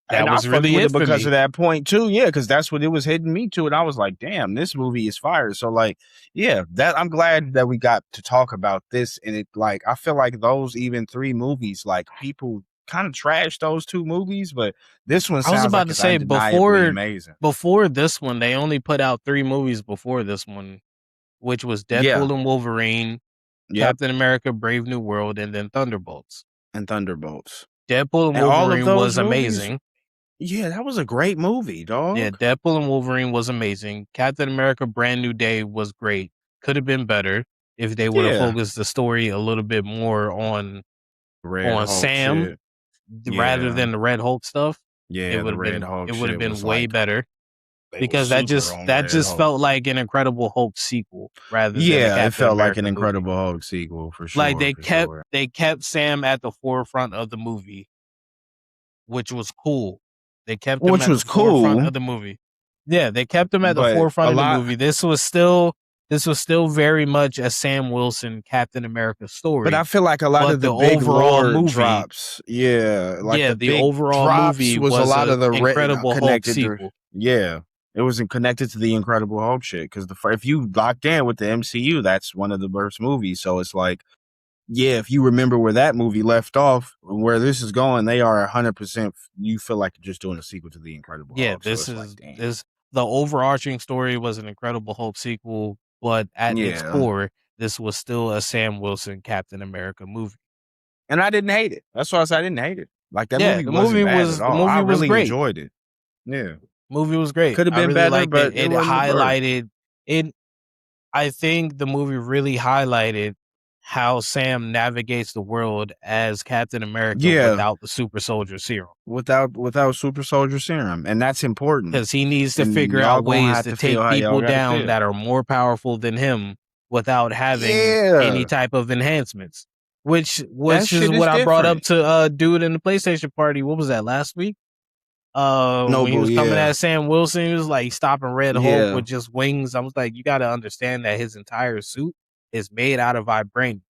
Speaker 2: was really it
Speaker 1: because of that point too. Yeah, because that's what it was hitting me to, and I was like, "Damn, this movie is fire." So like, yeah, that I'm glad that we got to talk about this, and it like I feel like those even 3 movies, like people kind of trashed those 2 movies, but this one sounds
Speaker 2: I was about
Speaker 1: like
Speaker 2: to say
Speaker 1: amazing.
Speaker 2: Before this one, they only put out 3 movies before this one, which was Deadpool and Wolverine. Captain America, Brave New World, and then Thunderbolts. Deadpool and Wolverine was amazing.
Speaker 1: Yeah, that was a great movie, dog.
Speaker 2: Yeah, Deadpool and Wolverine was amazing. Captain America, Brand New Day was great. Could have been better if they would have focused the story a little bit more on Sam rather than the Red Hulk stuff.
Speaker 1: Yeah,
Speaker 2: it would have been way better.
Speaker 1: They were
Speaker 2: because that
Speaker 1: super on
Speaker 2: that
Speaker 1: Red
Speaker 2: just
Speaker 1: Hulk.
Speaker 2: felt like an Incredible Hulk sequel rather than a
Speaker 1: Yeah,
Speaker 2: Captain
Speaker 1: it felt like
Speaker 2: America
Speaker 1: an
Speaker 2: movie.
Speaker 1: Incredible Hulk sequel for sure.
Speaker 2: Like they
Speaker 1: for
Speaker 2: kept
Speaker 1: sure.
Speaker 2: they kept Sam at the forefront of the movie, which was cool. They kept him
Speaker 1: Which
Speaker 2: at the
Speaker 1: was
Speaker 2: forefront
Speaker 1: cool,
Speaker 2: of the movie. Yeah, they kept him at the
Speaker 1: but
Speaker 2: forefront
Speaker 1: a
Speaker 2: of the
Speaker 1: lot.
Speaker 2: movie. This was still very much a Sam Wilson Captain America story.
Speaker 1: But I feel like a lot
Speaker 2: but
Speaker 1: of the
Speaker 2: the
Speaker 1: big
Speaker 2: overall
Speaker 1: lore
Speaker 2: movie,
Speaker 1: drops, like
Speaker 2: yeah,
Speaker 1: the
Speaker 2: the
Speaker 1: big
Speaker 2: overall
Speaker 1: drops
Speaker 2: movie
Speaker 1: was a
Speaker 2: was
Speaker 1: lot
Speaker 2: a
Speaker 1: of the
Speaker 2: Incredible Hulk
Speaker 1: connected to,
Speaker 2: sequel.
Speaker 1: yeah, it wasn't connected to the Incredible Hulk shit because if you locked in with the MCU, that's one of the first movies. So it's like, yeah, if you remember where that movie left off, where this is going, they are 100%. You feel like you're just doing a sequel to the Incredible
Speaker 2: Yeah,
Speaker 1: Hulk.
Speaker 2: this
Speaker 1: So it's
Speaker 2: is
Speaker 1: like, damn.
Speaker 2: this the overarching story was an Incredible Hulk sequel, but at its
Speaker 1: Yeah.
Speaker 2: core, this was still a Sam Wilson Captain America movie.
Speaker 1: And I didn't hate it. That's why I said I didn't hate it. Like that
Speaker 2: Yeah,
Speaker 1: movie
Speaker 2: the
Speaker 1: wasn't
Speaker 2: movie
Speaker 1: bad
Speaker 2: was
Speaker 1: at
Speaker 2: the
Speaker 1: all. I
Speaker 2: movie was
Speaker 1: really
Speaker 2: great.
Speaker 1: enjoyed it. Yeah.
Speaker 2: Movie was great.
Speaker 1: Could have
Speaker 2: I
Speaker 1: been
Speaker 2: really
Speaker 1: better,
Speaker 2: liked
Speaker 1: but
Speaker 2: it.
Speaker 1: it
Speaker 2: It
Speaker 1: wasn't the worst.
Speaker 2: highlighted it. I think the movie really highlighted how Sam navigates the world as Captain America
Speaker 1: Yeah.
Speaker 2: without the super soldier serum.
Speaker 1: Without super soldier serum, and that's important
Speaker 2: Because he needs to
Speaker 1: And
Speaker 2: figure
Speaker 1: y'all
Speaker 2: out
Speaker 1: gonna
Speaker 2: ways
Speaker 1: have
Speaker 2: to
Speaker 1: to
Speaker 2: take
Speaker 1: feel how y'all
Speaker 2: people
Speaker 1: gotta
Speaker 2: down
Speaker 1: feel.
Speaker 2: that are more powerful than him without having
Speaker 1: Yeah.
Speaker 2: any type of enhancements. Which
Speaker 1: That
Speaker 2: is
Speaker 1: shit
Speaker 2: what
Speaker 1: is
Speaker 2: I brought up
Speaker 1: different.
Speaker 2: to dude in the PlayStation party. What was that, last week? When he
Speaker 1: Noble,
Speaker 2: was coming
Speaker 1: yeah.
Speaker 2: at Sam Wilson, he was like stopping Red Hulk
Speaker 1: Yeah.
Speaker 2: with just wings. I was like, you got to understand that his entire suit is made out of vibranium.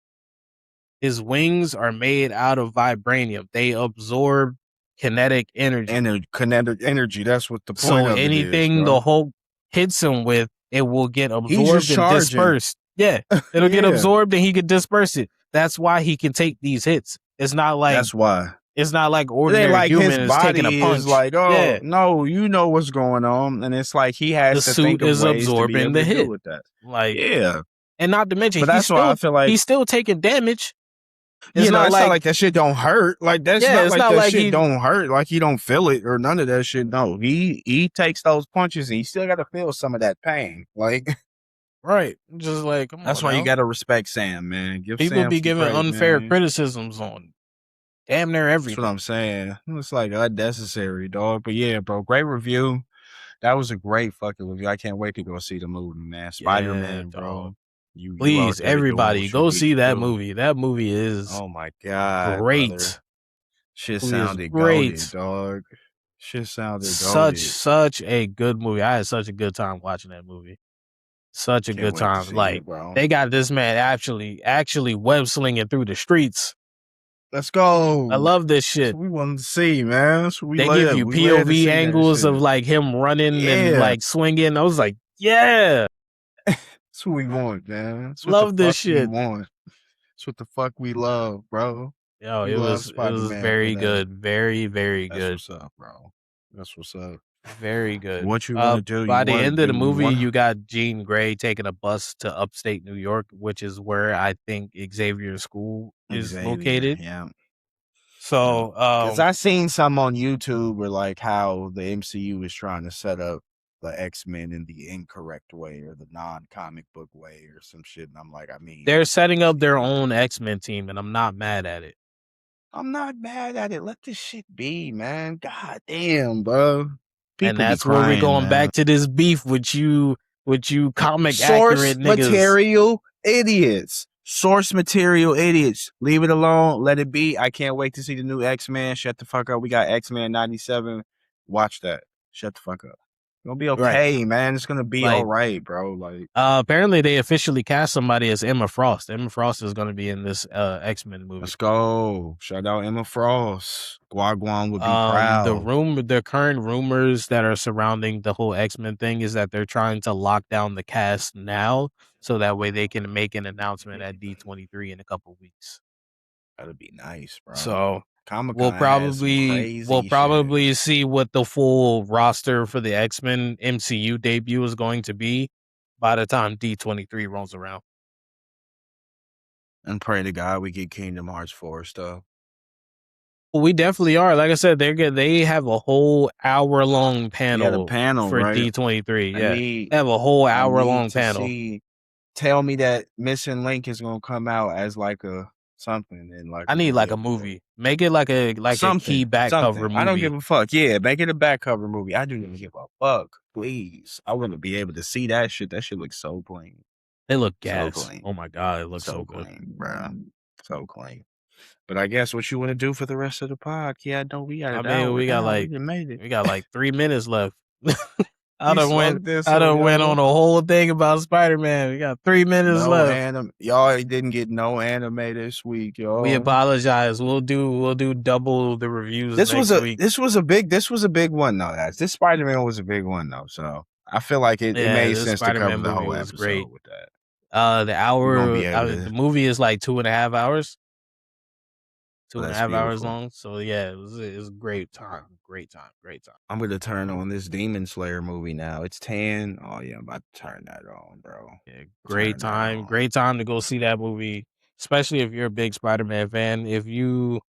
Speaker 2: His wings are made out of vibranium. They absorb kinetic energy.
Speaker 1: And kinetic energy. That's what the point
Speaker 2: So
Speaker 1: of it is,
Speaker 2: anything
Speaker 1: bro.
Speaker 2: the Hulk hits him with, it will get
Speaker 1: He's
Speaker 2: absorbed
Speaker 1: just
Speaker 2: and
Speaker 1: charging.
Speaker 2: dispersed. Yeah, it'll get
Speaker 1: Yeah.
Speaker 2: absorbed and he can disperse it. That's why he can take these hits. It's not like
Speaker 1: That's why.
Speaker 2: it's not like
Speaker 1: It
Speaker 2: ordinary
Speaker 1: ain't like
Speaker 2: human
Speaker 1: his
Speaker 2: is taking a
Speaker 1: body
Speaker 2: punch.
Speaker 1: is like, oh
Speaker 2: Yeah.
Speaker 1: no, you know what's going on, and it's like he has
Speaker 2: The
Speaker 1: to think
Speaker 2: suit
Speaker 1: of
Speaker 2: is
Speaker 1: ways to be
Speaker 2: absorbing
Speaker 1: able
Speaker 2: the
Speaker 1: to
Speaker 2: hit.
Speaker 1: deal with that.
Speaker 2: Like,
Speaker 1: Yeah,
Speaker 2: and not to mention,
Speaker 1: but that's why I feel like
Speaker 2: he's still taking damage.
Speaker 1: it's
Speaker 2: It's
Speaker 1: not like that shit don't hurt. Like that's
Speaker 2: Yeah,
Speaker 1: not
Speaker 2: it's
Speaker 1: like
Speaker 2: not
Speaker 1: that
Speaker 2: like
Speaker 1: shit
Speaker 2: he-
Speaker 1: don't hurt. Like he don't feel it or none of that shit. No, he takes those punches and he still got to feel some of that pain. Like
Speaker 2: right, just like come
Speaker 1: that's
Speaker 2: on
Speaker 1: why
Speaker 2: now.
Speaker 1: you got to respect Sam, man. Give
Speaker 2: People
Speaker 1: Sam
Speaker 2: be
Speaker 1: some
Speaker 2: giving
Speaker 1: credit,
Speaker 2: unfair
Speaker 1: man.
Speaker 2: criticisms on damn near
Speaker 1: That's
Speaker 2: everything.
Speaker 1: what I'm saying. It's like unnecessary, dog. But yeah, bro, great review. That was a great fucking review. I can't wait to go see the movie, man. Spider-Man,
Speaker 2: Yeah,
Speaker 1: bro.
Speaker 2: dog.
Speaker 1: You out
Speaker 2: Please,
Speaker 1: there doing
Speaker 2: everybody,
Speaker 1: what
Speaker 2: go
Speaker 1: you
Speaker 2: see
Speaker 1: need to
Speaker 2: that
Speaker 1: do.
Speaker 2: movie. That movie is
Speaker 1: Oh my god,
Speaker 2: great.
Speaker 1: brother. Shit
Speaker 2: Movie is
Speaker 1: sounded
Speaker 2: great.
Speaker 1: goated, dog. Shit sounded
Speaker 2: Such a good movie. I had such a good time watching that movie. Such a
Speaker 1: Can't
Speaker 2: good
Speaker 1: wait to
Speaker 2: time.
Speaker 1: see
Speaker 2: Like
Speaker 1: it, bro.
Speaker 2: they got this man actually web slinging through the streets.
Speaker 1: Let's go.
Speaker 2: I love this
Speaker 1: That's
Speaker 2: shit.
Speaker 1: what we wanted to see, man. That's what we
Speaker 2: They
Speaker 1: love.
Speaker 2: give you
Speaker 1: We glad to
Speaker 2: POV
Speaker 1: see that
Speaker 2: angles of
Speaker 1: shit.
Speaker 2: like him running and
Speaker 1: Yeah.
Speaker 2: like swinging. I was like, yeah,
Speaker 1: That's what we want, man. That's what
Speaker 2: love
Speaker 1: the
Speaker 2: this
Speaker 1: fuck
Speaker 2: shit.
Speaker 1: we want. That's what the fuck we love, bro.
Speaker 2: Yo,
Speaker 1: We
Speaker 2: it
Speaker 1: love
Speaker 2: was
Speaker 1: Spider-Man
Speaker 2: very
Speaker 1: for that.
Speaker 2: good, very
Speaker 1: That's
Speaker 2: good,
Speaker 1: what's up, bro. That's what's up.
Speaker 2: very good.
Speaker 1: What you want to do?
Speaker 2: By
Speaker 1: You
Speaker 2: the
Speaker 1: wanna
Speaker 2: end of the
Speaker 1: do-
Speaker 2: movie,
Speaker 1: wanna-
Speaker 2: you got Jean Grey taking a bus to upstate New York, which is where I think Xavier's school is
Speaker 1: Xavier,
Speaker 2: located.
Speaker 1: Yeah.
Speaker 2: So,
Speaker 1: Because I seen some on YouTube where like how the MCU is trying to set up the X-Men in the incorrect way or the non-comic book way or some shit. And I'm like, I mean,
Speaker 2: they're setting up their own X-Men team, and I'm not mad at it.
Speaker 1: I'm not mad at it. Let this shit be, man. God damn, bro.
Speaker 2: And that's where we're going back to this beef with you comic
Speaker 1: Source
Speaker 2: accurate niggas.
Speaker 1: material idiots. Source material idiots. Leave it alone. Let it be. I can't wait to see the new X-Men. Shut the fuck up. We got X-Men 97. Watch that. Shut the fuck up. It's gonna be okay, man. It's gonna be all right, bro. Like,
Speaker 2: apparently they officially cast somebody as Emma Frost. Emma Frost is gonna be in this X-Men movie.
Speaker 1: let's go. Shout out Emma Frost. Guaguan would be proud.
Speaker 2: The current rumors that are surrounding the whole X-Men thing is that they're trying to lock down the cast now, so that way they can make an announcement at D23 in a couple weeks.
Speaker 1: That'd be nice, bro.
Speaker 2: So
Speaker 1: Comic-Con
Speaker 2: we'll probably see what the full roster for the X-Men MCU debut is going to be by the time D23 rolls around.
Speaker 1: And pray to God we get Kingdom Hearts 4 stuff.
Speaker 2: Well, we definitely are. Like I said, they have a whole hour-long panel,
Speaker 1: panel
Speaker 2: for
Speaker 1: right?
Speaker 2: D23. Yeah, they have a whole hour-long panel.
Speaker 1: Tell me that Missing Link is gonna come out as like a something in like
Speaker 2: I need like a
Speaker 1: video store.
Speaker 2: movie. Make it like a key back cover movie.
Speaker 1: I don't give a fuck. Yeah, make it a back cover movie. I don't even give a fuck. Please, I want to be able to see that shit. That shit looks so clean.
Speaker 2: They look
Speaker 1: So
Speaker 2: gas.
Speaker 1: clean.
Speaker 2: Oh my god, it looks so
Speaker 1: clean, bro. So clean. But I guess what you want to do for the rest of the pod? Yeah, I know we got.
Speaker 2: we got like 3 minutes left. I done went on a whole thing about Spider-Man. We got 3 minutes left.
Speaker 1: Y'all didn't get no anime this week, y'all.
Speaker 2: We apologize. We'll do double the reviews
Speaker 1: next
Speaker 2: week.
Speaker 1: This was a big one though, guys. This Spider-Man was a big one though, so I feel like it made sense to cover the whole episode great. With that.
Speaker 2: The hour, the movie is like 2.5 hours. 2.5 hours long. So yeah, it was a great time. Great time.
Speaker 1: I'm gonna turn on this Demon Slayer movie now. It's 10. Oh yeah, I'm about to turn that on, bro.
Speaker 2: Yeah, great time. Great time to go see that movie, especially if you're a big Spider-Man fan. If you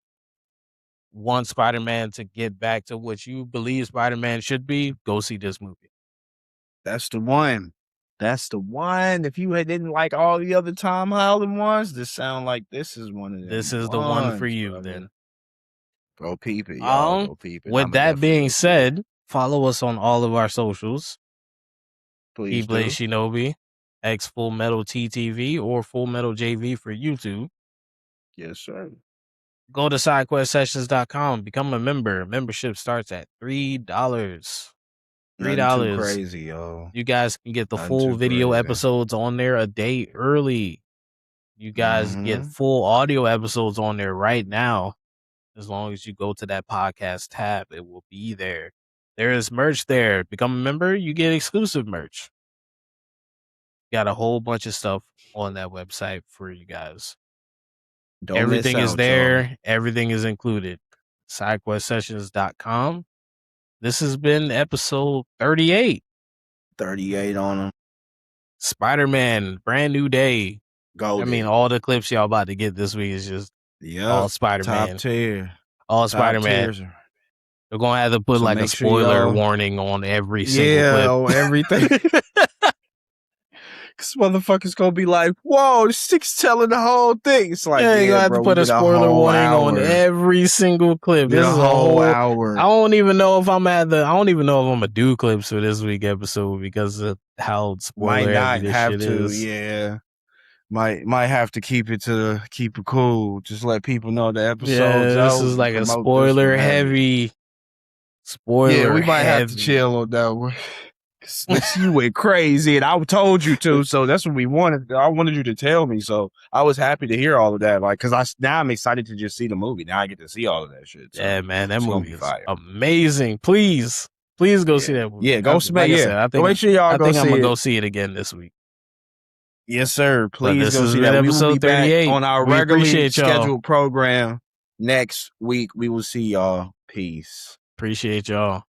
Speaker 2: want Spider-Man to get back to what you believe Spider-Man should be, go see this movie.
Speaker 1: That's the one. If you didn't like all the other Tom Holland ones, this sound like this is one of them.
Speaker 2: This is the one for you, brother. Then.
Speaker 1: Go peep it, y'all. Go peep it.
Speaker 2: With that being said, follow us on all of our socials.
Speaker 1: Please do.
Speaker 2: Shinobi, X Full Metal TTV, or Full Metal JV for YouTube.
Speaker 1: Yes, sir.
Speaker 2: Go to sidequestsessions.com. Become a member. Membership starts at $3. $3.
Speaker 1: Crazy, yo.
Speaker 2: You guys can get the full video episodes on there a day early. You guys get full audio episodes on there right now. As long as you go to that podcast tab, it will be there. There is merch there. Become a member, you get exclusive merch. Got a whole bunch of stuff on that website for you guys. Everything is there. Y'all. Everything is included. SideQuestSessions.com. This has been episode 38.
Speaker 1: 38 on them.
Speaker 2: Spider-Man, brand new day.
Speaker 1: Golden.
Speaker 2: I mean, all the clips y'all about to get this week is just all Spider-Man.
Speaker 1: Top tier.
Speaker 2: All Spider-Man. We're going to have to put like a spoiler warning on every single clip.
Speaker 1: On everything. Because motherfuckers going to be like, whoa, this chick's telling the whole thing. It's like,
Speaker 2: you're going to have to put a spoiler warning on every single clip. This is a whole hour. I don't even know if I'm going to do clips for this week episode because of how spoiler
Speaker 1: might not have
Speaker 2: shit
Speaker 1: to,
Speaker 2: is.
Speaker 1: Yeah. Might have to keep it cool. Just let people know the episode's
Speaker 2: this is like a spoiler heavy.
Speaker 1: Yeah, we might have to chill on that one. You went crazy, and I told you to. So that's what we wanted. I wanted you to tell me. So I was happy to hear all of that. Like, because now I'm excited to just see the movie. Now I get to see all of that shit. So
Speaker 2: yeah, man, that movie is amazing. Please go see that movie.
Speaker 1: Yeah, go see it. I think, make sure y'all go see it.
Speaker 2: I'm gonna go see it again this week.
Speaker 1: Yes, sir. Please go see that.
Speaker 2: Episode 38
Speaker 1: on our regularly scheduled program next week. We will see y'all. Peace.
Speaker 2: Appreciate y'all.